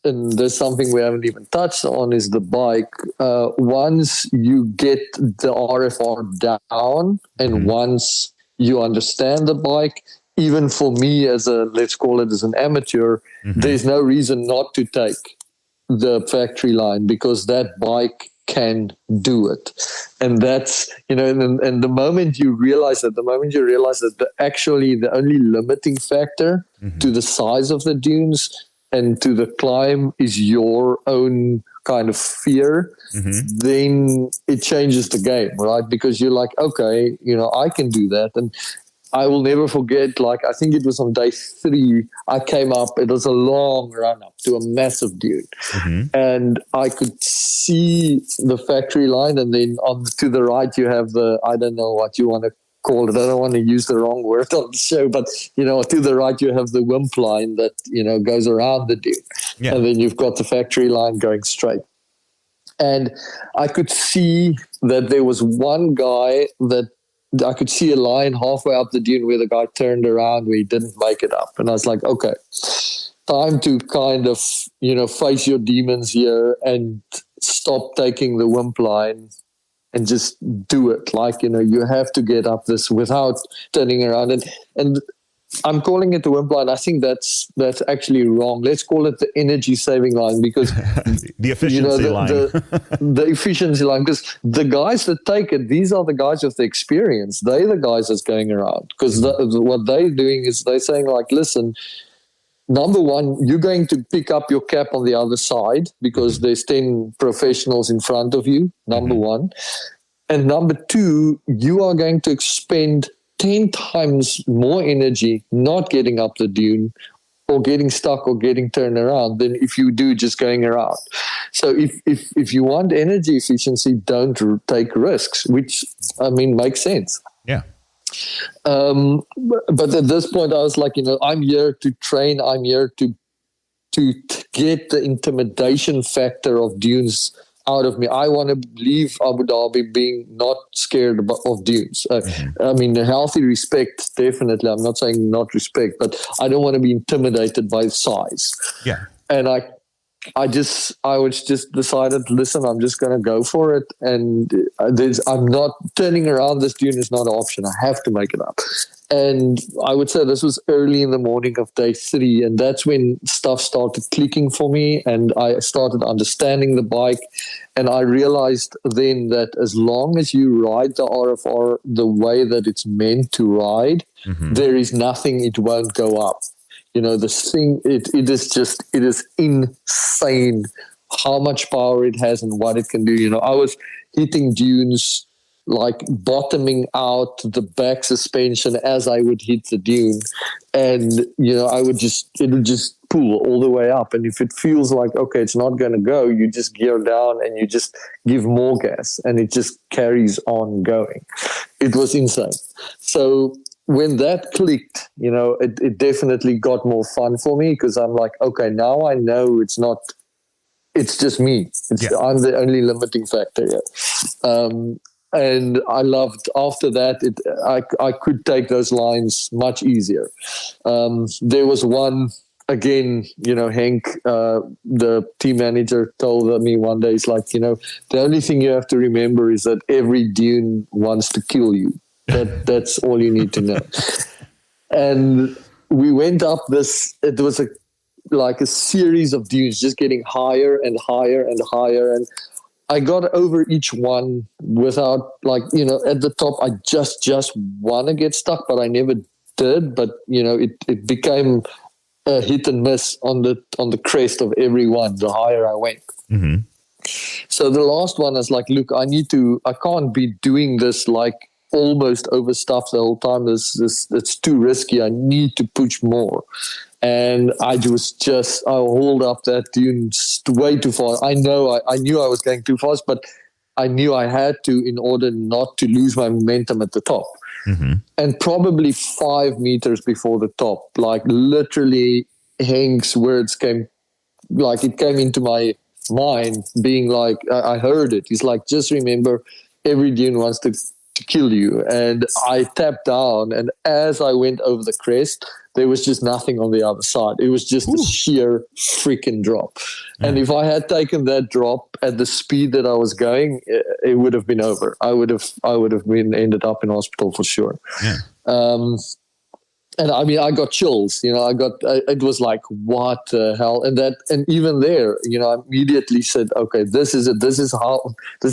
and there's something we haven't even touched on, is the bike. Once you get the RFR down, and once you understand the bike, even for me let's call it as an amateur, there's no reason not to take the factory line, because that bike can do it. And that's, and the moment you realize that actually the only limiting factor to the size of the dunes and to the climb is your own kind of fear, then it changes the game, right? Because you're like, okay, I can do that. And I will never forget, I think it was on day 3, I came up, it was a long run up to a massive dune. And I could see the factory line, and then to the right you have I don't know what you want to call it. I don't want to use the wrong word on the show, but, to the right you have the wimp line that, goes around the dune. Yeah. And then you've got the factory line going straight. And I could see that there was one guy that I could see a line halfway up the dune where the guy turned around, where he didn't make it up. And I was like, okay, time to kind of, face your demons here and stop taking the wimp line and just do it. You have to get up this without turning around. And I'm calling it the wimp line. I think that's actually wrong. Let's call it the energy saving line, because the efficiency line. the efficiency line, because the guys that take it, these are the guys with the experience. They're the guys that's going around, because what they're doing is they're saying, listen, number one, you're going to pick up your cap on the other side because there's 10 professionals in front of you, number one. And number two, you are going to expend 10 times more energy not getting up the dune or getting stuck or getting turned around than if you do just going around. So if you want energy efficiency, don't take risks, which, makes sense. Yeah. But at this point, I was like, I'm here to train. I'm here to get the intimidation factor of dunes out of me. I want to leave Abu Dhabi being not scared of dunes. A healthy respect, definitely. I'm not saying not respect, but I don't want to be intimidated by size. Yeah. And I was just decided, listen, I'm just going to go for it. And I'm not turning around. This dune is not an option. I have to make it up. And I would say this was early in the morning of day 3. And that's when stuff started clicking for me. And I started understanding the bike. And I realized then that as long as you ride the RFR the way that it's meant to ride, there is nothing it won't go up. You know, this thing, it is insane how much power it has and what it can do. You know, I was hitting dunes, like bottoming out the back suspension as I would hit the dune. And, you know, it would just pull all the way up. And if it feels like, okay, it's not going to go, you just gear down and you just give more gas and it just carries on going. It was insane. So when that clicked, you know, it definitely got more fun for me, because I'm like, okay, now I know it's just me. I'm the only limiting factor here. And I loved after that, I could take those lines much easier. There was one, again, you know, Henk, the team manager, told me one day, he's like, you know, the only thing you have to remember is that every dune wants to kill you. That's all you need to know. And we went up it was like a series of dunes, just getting higher and higher and higher. And I got over each one without, like, you know, at the top, I just want to get stuck, but I never did. But, you know, it became a hit and miss on the crest of every one, the higher I went. Mm-hmm. So the last one is like, look, I can't be doing this like almost overstuffed the whole time. It's too risky. I need to push more. And I hauled up that dune way too fast. I knew I was going too fast, but I knew I had to in order not to lose my momentum at the top. Mm-hmm. And probably 5 meters before the top, like literally Henk's words came into my mind, being like, I heard it. He's like, just remember, every dune wants to kill you. And I tapped down, and as I went over the crest, there was just nothing on the other side. It was just a sheer freaking drop. Yeah. And if I had taken that drop at the speed that I was going, it would have been over. I would have ended up in hospital for sure. Yeah. And I mean, I got chills, you know, it was like, what the hell? And even there, you know, I immediately said, okay, this is it. This is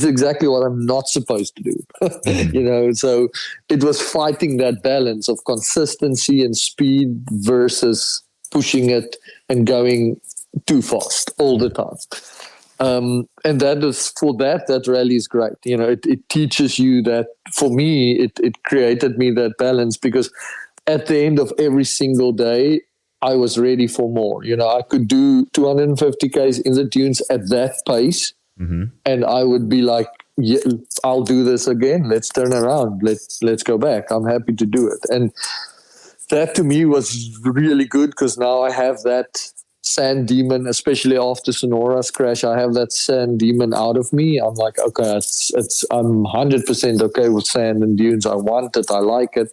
exactly what I'm not supposed to do. You know, so it was fighting that balance of consistency and speed versus pushing it and going too fast all the time. And that rally is great. You know, it teaches you that. For me, it created me that balance, because at the end of every single day, I was ready for more. You know, I could do 250 Ks in the dunes at that pace, and I would be like, yeah, I'll do this again. Let's turn around. Let's go back. I'm happy to do it. And that to me was really good, because now I have that sand demon, especially after Sonora's crash. I have that sand demon out of me. I'm like, okay, I'm 100% okay with sand and dunes. I want it. I like it.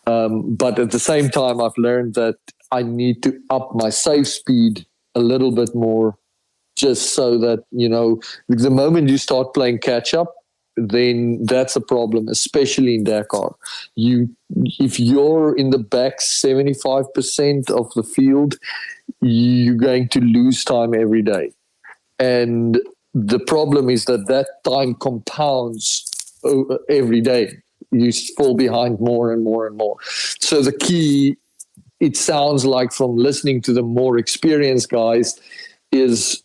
But at the same time, I've learned that I need to up my safe speed a little bit more, just so that, you know, the moment you start playing catch up, then that's a problem, especially in Dakar. If you're in the back 75% of the field, you're going to lose time every day. And the problem is that time compounds every day. You fall behind more and more and more. So the key, it sounds like from listening to the more experienced guys, is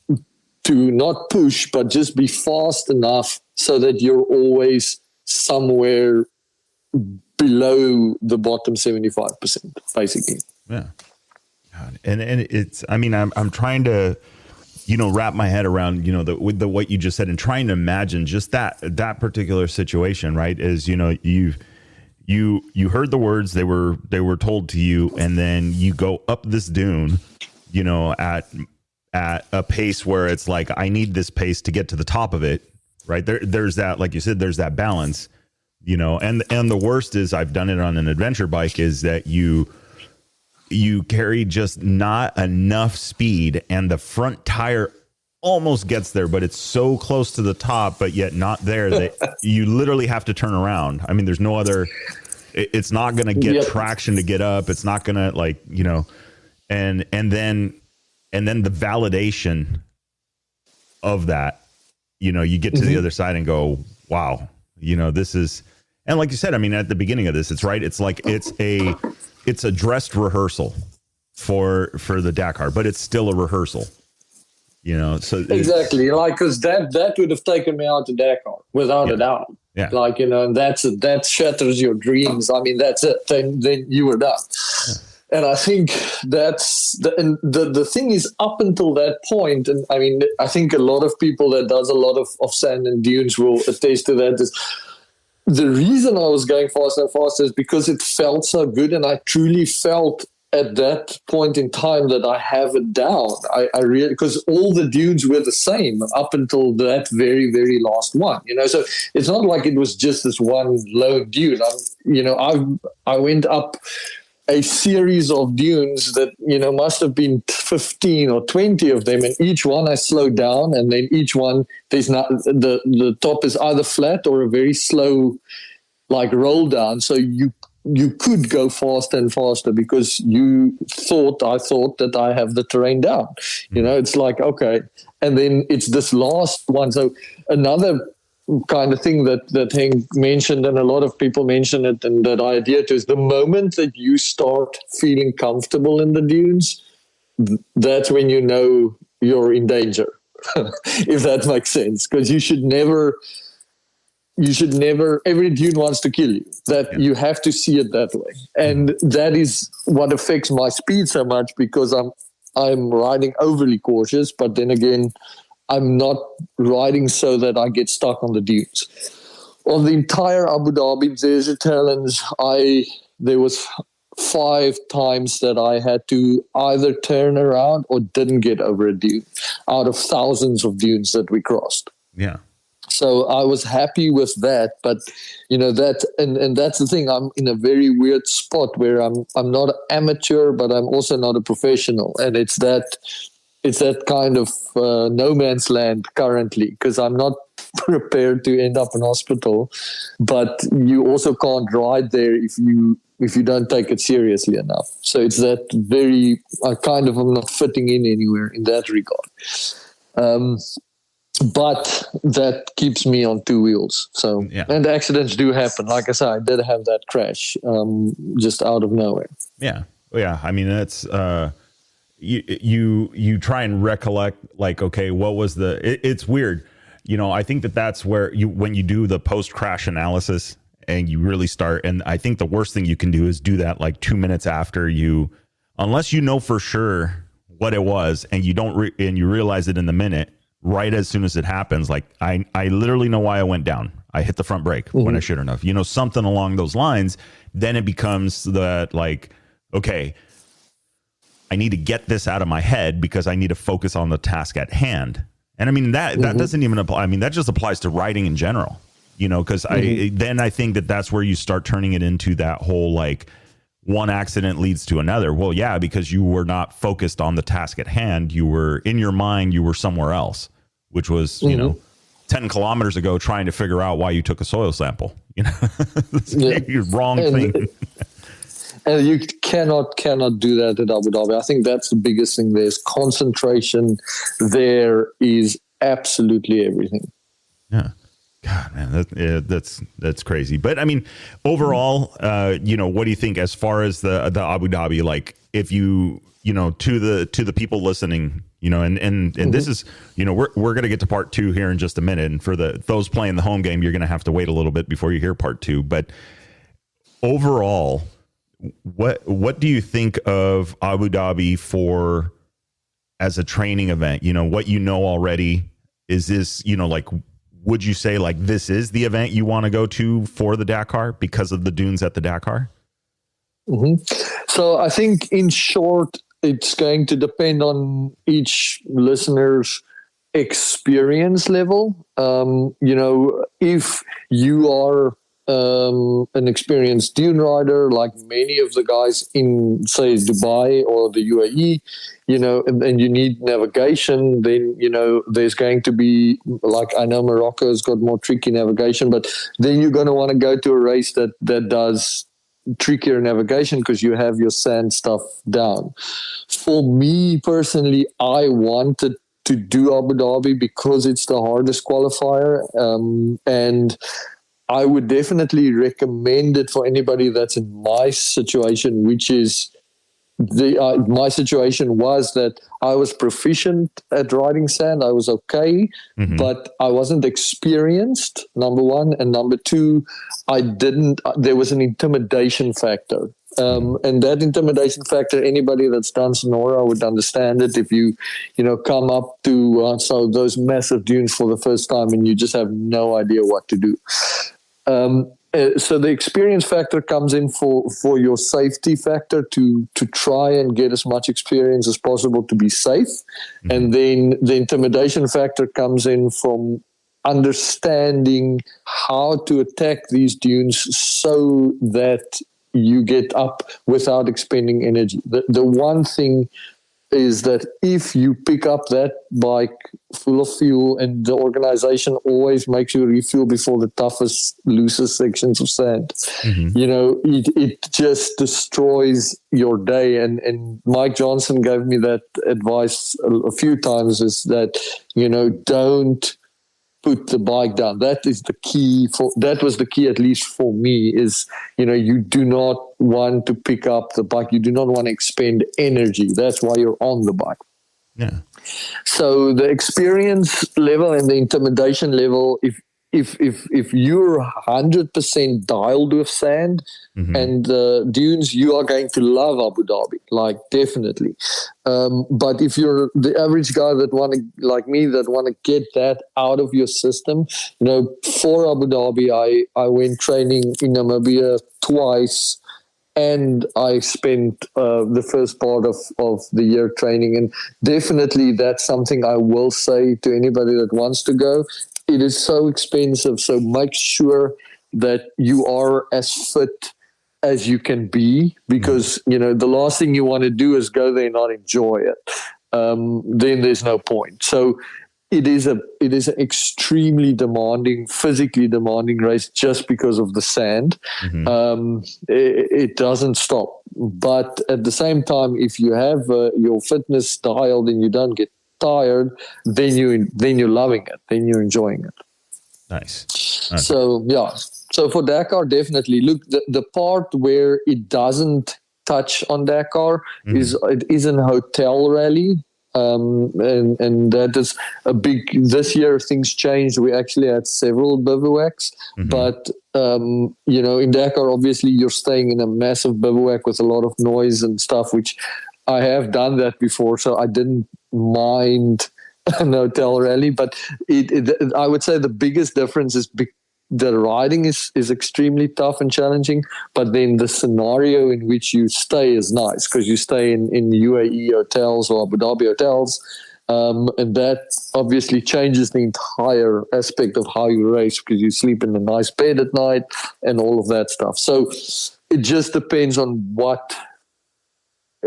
to not push, but just be fast enough so that you're always somewhere below the bottom 75%, basically. Yeah. God. And it's, I mean, I'm trying to, you know, wrap my head around, you know, with what you just said, and trying to imagine just that particular situation, right? Is, you know, you heard the words, they were told to you, and then you go up this dune, you know, at a pace where it's like, I need this pace to get to the top of it, right? There's that, like you said, there's that balance, you know, and the worst is, I've done it on an adventure bike, is that you carry just not enough speed, and the front tire almost gets there, but it's so close to the top, but yet not there, that you literally have to turn around. I mean, there's no other It's not going to get traction to get up. It's not going to like, you know, and then the validation of that, you know, you get to the other side and go, wow, you know, this is, and like you said, I mean, at the beginning of this, it's right. It's like, it's a dressed rehearsal for the Dakar, but it's still a rehearsal, you know? So exactly. Like, cause that would have taken me out to Dakar without a doubt. Yeah. Like, you know, and that shatters your dreams. I mean, that's it. Then you were done. Yeah. And I think that's the thing is, up until that point, and I mean, I think a lot of people that does a lot of sand and dunes will attest to that, is the reason I was going faster and faster is because it felt so good, and I truly felt at that point in time that I have it down. I really, because all the dunes were the same up until that very, very last one, you know, so it's not like it was just this one lone dune. I went up a series of dunes that, you know, must have been 15 or 20 of them. And each one I slowed down, and then each one, there's not, the top is either flat or a very slow, like, roll down. So you could go faster and faster because I thought that I have the terrain down. You know, it's like, okay. And then it's this last one. So another kind of thing that Henk mentioned, and a lot of people mention it, and that I adhere to, is the moment that you start feeling comfortable in the dunes, that's when you know you're in danger, if that makes sense. Because you should never, every dune wants to kill you. You have to see it that way. And that is what affects my speed so much, because I'm riding overly cautious, but then again, I'm not riding so that I get stuck on the dunes. On the entire Abu Dhabi, there's a challenge. There was 5 times that I had to either turn around or didn't get over a dune out of thousands of dunes that we crossed. Yeah. So I was happy with that, but you know that, and that's the thing. I'm in a very weird spot where I'm not an amateur, but I'm also not a professional, and it's that kind of no man's land currently, because I'm not prepared to end up in hospital, but you also can't ride there if you don't take it seriously enough. So it's that I kind of am not fitting in anywhere in that regard. But that keeps me on 2 wheels. So, and accidents do happen. Like I said, I did have that crash just out of nowhere. Yeah. Yeah. I mean, that's, you try and recollect, like, okay, what was it's weird. You know, I think that's where when you do the post crash analysis and you really start, and I think the worst thing you can do is do that like 2 minutes after unless you know for sure what it was, and you don't, and you realize it in the minute, right as soon as it happens. Like I literally know why I went down. I hit the front brake when I shouldn't have, you know, something along those lines. Then it becomes that, like, okay, I need to get this out of my head because I need to focus on the task at hand. And I mean, that doesn't even apply. I mean, that just applies to writing in general, you know, because I think that's where you start turning it into that whole, like, one accident leads to another. Well, yeah, because you were not focused on the task at hand. You were, in your mind, you were somewhere else, which was, you know, 10 kilometers ago trying to figure out why you took a soil sample. You know, wrong thing. And you cannot do that at Abu Dhabi. I think that's the biggest thing. There's concentration. There is absolutely everything. Yeah. God, man, that's crazy. But I mean, overall, you know, what do you think as far as the Abu Dhabi? Like, if you know, to the people listening, you know, and this is, you know, we're gonna get to part 2 here in just a minute, and for those playing the home game, you're gonna have to wait a little bit before you hear part 2. But overall, what do you think of Abu Dhabi as a training event? You know, what you know already, is this, you know, like, would you say, like, this is the event you want to go to for the Dakar because of the dunes at the Dakar? So I think, in short, it's going to depend on each listener's experience level. You know, if you are an experienced dune rider, like many of the guys in, say, Dubai or the UAE, you know, and you need navigation, then, you know, there's going to be, like, I know Morocco's got more tricky navigation, but then you're going to want to go to a race that does trickier navigation because you have your sand stuff down. For me personally, I wanted to do Abu Dhabi because it's the hardest qualifier, and I would definitely recommend it for anybody that's in my situation, which is my situation was that I was proficient at riding sand. I was okay, but I wasn't experienced, number one. And number two, there was an intimidation factor. And that intimidation factor, anybody that's done Sonora would understand it. If you come up to those massive dunes for the first time and you just have no idea what to do. So the experience factor comes in for your safety factor to try and get as much experience as possible to be safe. And then the intimidation factor comes in from understanding how to attack these dunes so that you get up without expending energy. The one thing is that if you pick up that bike full of fuel, and the organization always makes you refuel before the toughest, loosest sections of sand, it just destroys your day. And Mike Johnson gave me that advice a few times, is that, don't put the bike down. That is the key that was the key, at least for me, is, you do not want to pick up the bike. You do not want to expend energy. That's why you're on the bike. Yeah. So the experience level and the intimidation level, if you're 100% dialed with sand and dunes, you are going to love Abu Dhabi, like definitely. But if you're the average guy that like me, that want to get that out of your system, for Abu Dhabi, I went training in Namibia twice. And I spent the first part of the year training. And definitely that's something I will say to anybody that wants to go. It is so expensive. So make sure that you are as fit as you can be, because, the last thing you want to do is go there and not enjoy it. Then there's no point. So it is an extremely demanding, physically demanding race just because of the sand. It doesn't stop. But at the same time, if you have your fitness dialed and you don't get tired, then you're loving it. Then you're enjoying it. Nice. So yeah. So for Dakar, definitely look. The part where it doesn't touch on Dakar is a hotel rally. And that is a big, this year things changed. We actually had several bivouacs, but, in Dakar, obviously you're staying in a massive bivouac with a lot of noise and stuff, which I have done that before. So I didn't mind an hotel rally, but I would say the biggest difference is the riding is extremely tough and challenging, but then the scenario in which you stay is nice, because you stay in UAE hotels or Abu Dhabi hotels, and that obviously changes the entire aspect of how you race, because you sleep in a nice bed at night and all of that stuff. So it just depends on what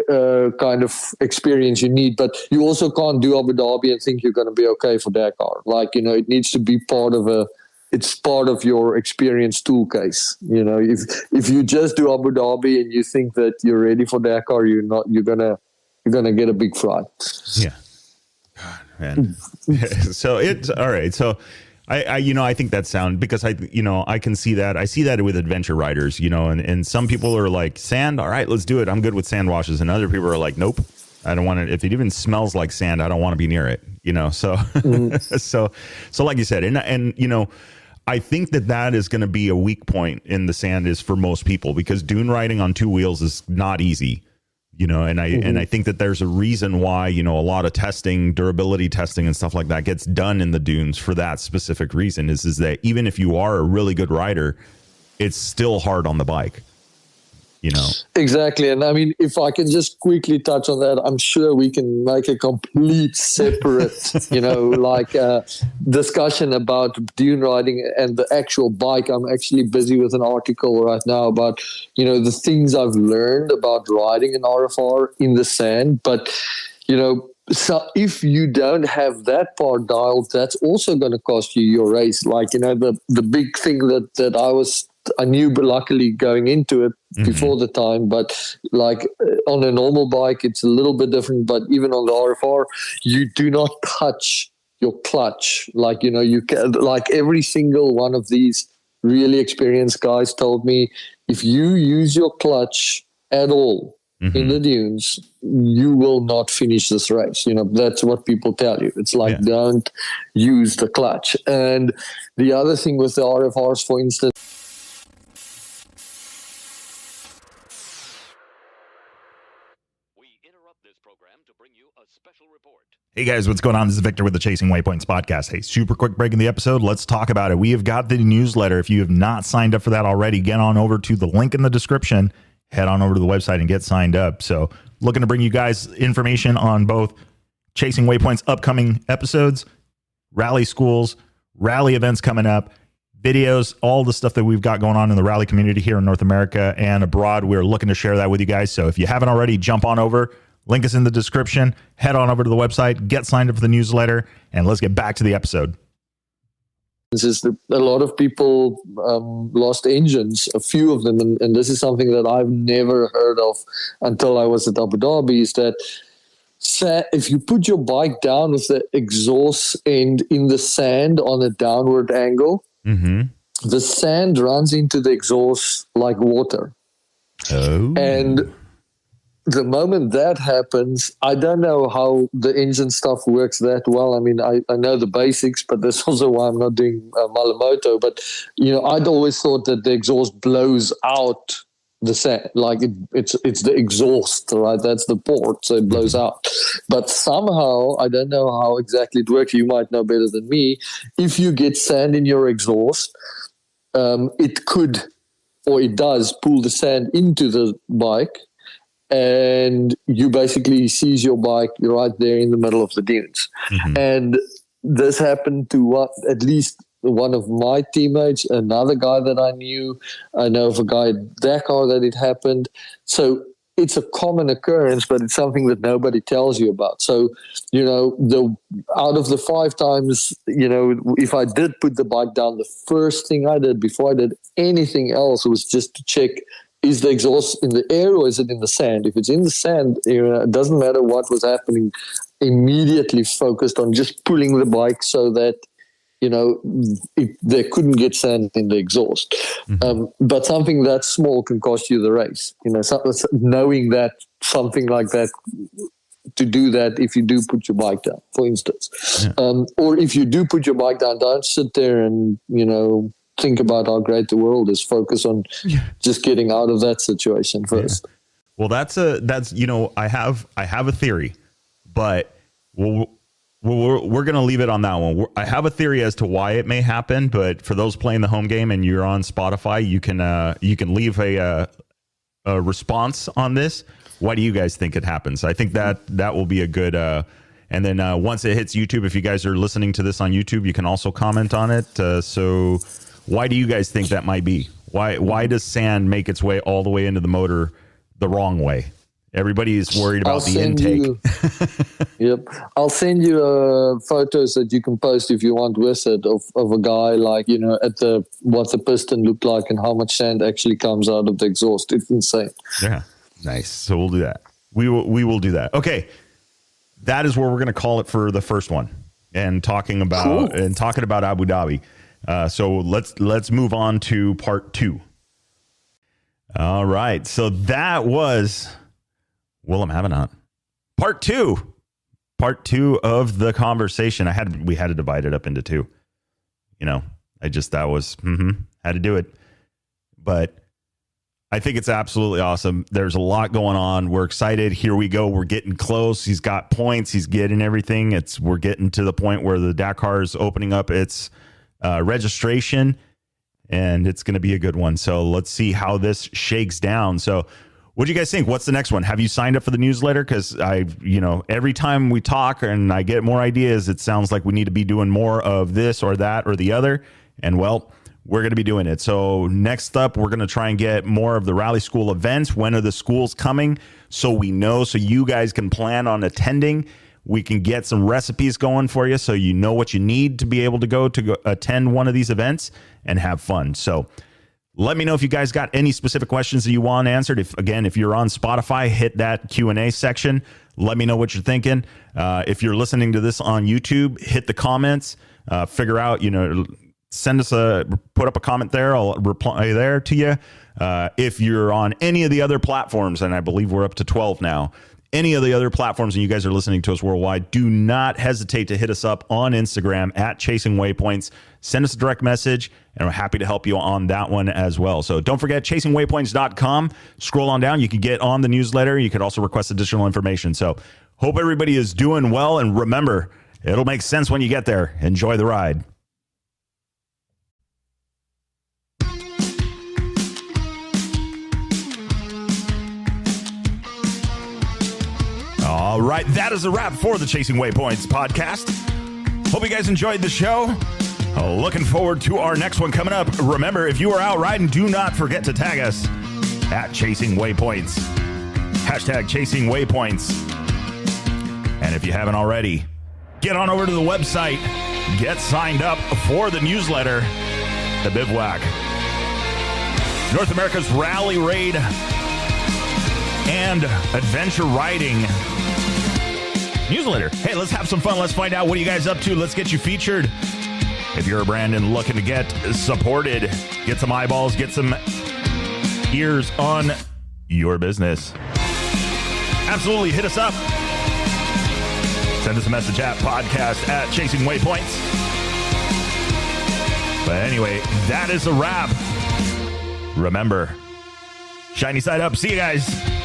kind of experience you need, but you also can't do Abu Dhabi and think you're going to be okay for Dakar. Like, it needs to be part of your experience tool case. If you just do Abu Dhabi and you think that you're ready for Dakar, you're not. You're gonna get a big fright. Yeah, God, man. So it's all right. So I think that sound, because I can see that. I see that with adventure riders. And some people are like, sand. All right, let's do it. I'm good with sand washes, and other people are like, nope. I don't want it. If it even smells like sand, I don't want to be near it. So so like you said, and I think that is going to be a weak point in the sand is for most people, because dune riding on two wheels is not easy, and I think that there's a reason why, a lot of testing, durability testing and stuff like that gets done in the dunes for that specific reason is that even if you are a really good rider, it's still hard on the bike. Exactly. And I mean, if I can just quickly touch on that, I'm sure we can make a complete separate, discussion about dune riding and the actual bike. I'm actually busy with an article right now about, the things I've learned about riding an RFR in the sand. But, so if you don't have that part dialed, that's also going to cost you your race. Like, the big thing that I was I knew, but luckily going into it before the time, but like on a normal bike, it's a little bit different. But even on the RFR, you do not touch your clutch. Like, you can, like every single one of these really experienced guys told me, if you use your clutch at all in the dunes, you will not finish this race. That's what people tell you. It's like, don't use the clutch. And the other thing with the RFRs, for instance, Hey guys, what's going on? This is Victor with the Chasing Waypoints podcast. Hey, super quick break in the episode. Let's talk about it. We have got the newsletter. If you have not signed up for that already, get on over to the link in the description. Head on over to the website and get signed up. So looking to bring you guys information on both Chasing Waypoints upcoming episodes, rally schools, rally events coming up, videos, all the stuff that we've got going on in the rally community here in North America and abroad. We're looking to share that with you guys. So if you haven't already, jump on over. Link is in the description. Head on over to the website, get signed up for the newsletter, and let's get back to the episode. This is a lot of people lost engines, a few of them, and this is something that I've never heard of until I was at Abu Dhabi, is that if you put your bike down with the exhaust end in the sand on a downward angle, the sand runs into the exhaust like water. Oh. And the moment that happens, I don't know how the engine stuff works that well. I mean, I know the basics, but that's also why I'm not doing Malamoto. But, I'd always thought that the exhaust blows out the sand. Like it's the exhaust, right? That's the port, so it blows out. But somehow, I don't know how exactly it works. You might know better than me. If you get sand in your exhaust, it could, or it does, pull the sand into the bike. And you basically seize your bike right there in the middle of the dunes. And this happened to at least one of my teammates, another guy that I knew. I know of a guy at Dakar that it happened. So it's a common occurrence, but it's something that nobody tells you about. So, out of the 5 times, if I did put the bike down, the first thing I did before I did anything else was just to check, is the exhaust in the air or is it in the sand? If it's in the sand, it doesn't matter what was happening, immediately focused on just pulling the bike so that, they couldn't get sand in the exhaust. But something that small can cost you the race. Knowing that something like that, to do that if you do put your bike down, for instance. Or if you do put your bike down, don't sit there and, think about how great the world is. Focus on just getting out of that situation first. Well, that's I have a theory, but we're going to leave it on that one. I have a theory as to why it may happen, but for those playing the home game and you're on Spotify, you can leave a response on this. Why do you guys think it happens? I think that will be a good and then once it hits YouTube, if you guys are listening to this on YouTube, you can also comment on it. So why do you guys think that might be? Why does sand make its way all the way into the motor the wrong way? Everybody is worried about the intake. I'll send you photos that you can post if you want with it of a guy like, at what the piston looked like and how much sand actually comes out of the exhaust. It's insane. Yeah. Nice. So we'll do that. We will do that. Okay. That is where we're going to call it for the first one and talking about Abu Dhabi. So let's move on to part 2. All right. So that was Willem Avenant. Part 2 of the conversation. We had to divide it up into 2. Had to do it. But I think it's absolutely awesome. There's a lot going on. We're excited. Here we go. We're getting close. He's got points. He's getting everything. We're getting to the point where the Dakar is opening up its registration, and it's going to be a good one. So let's see how this shakes down. So what do you guys think? What's the next one? Have you signed up for the newsletter? Because every time we talk and I get more ideas, it sounds like we need to be doing more of this or that or the other. And well, we're going to be doing it. So next up, we're going to try and get more of the rally school events. When are the schools coming? So we know, so you guys can plan on attending. We can get some recipes going for you so you know what you need to be able to go attend one of these events and have fun. So Let me know if you guys got any specific questions that you want answered. If you're on Spotify, hit that Q&A section. Let me know what you're thinking. If you're listening to this on YouTube, hit the comments. Figure out, put up a comment there. I'll reply there to you. If you're on any of the other platforms, and I believe we're up to 12 now, any of the other platforms and you guys are listening to us worldwide, do not hesitate to hit us up on Instagram at Chasing Waypoints. Send us a direct message, and we're happy to help you on that one as well. So don't forget, chasingwaypoints.com. Scroll on down. You can get on the newsletter. You could also request additional information. So hope everybody is doing well. And remember, it'll make sense when you get there. Enjoy the ride. All right, that is a wrap for the Chasing Waypoints podcast. Hope you guys enjoyed the show. Looking forward to our next one coming up. Remember, if you are out riding, do not forget to tag us at Chasing Waypoints. Hashtag Chasing Waypoints. And if you haven't already, get on over to the website. Get signed up for the newsletter, the Bivouac, North America's rally raid and adventure riding newsletter. Hey, let's have some fun. Let's find out what are you guys up to. Let's get you featured. If you're a brand and looking to get supported, get some eyeballs, get some ears on your business. Absolutely, hit us up. Send us a message at podcast at Chasing Waypoints. But anyway, that is a wrap. Remember, shiny side up. See you guys.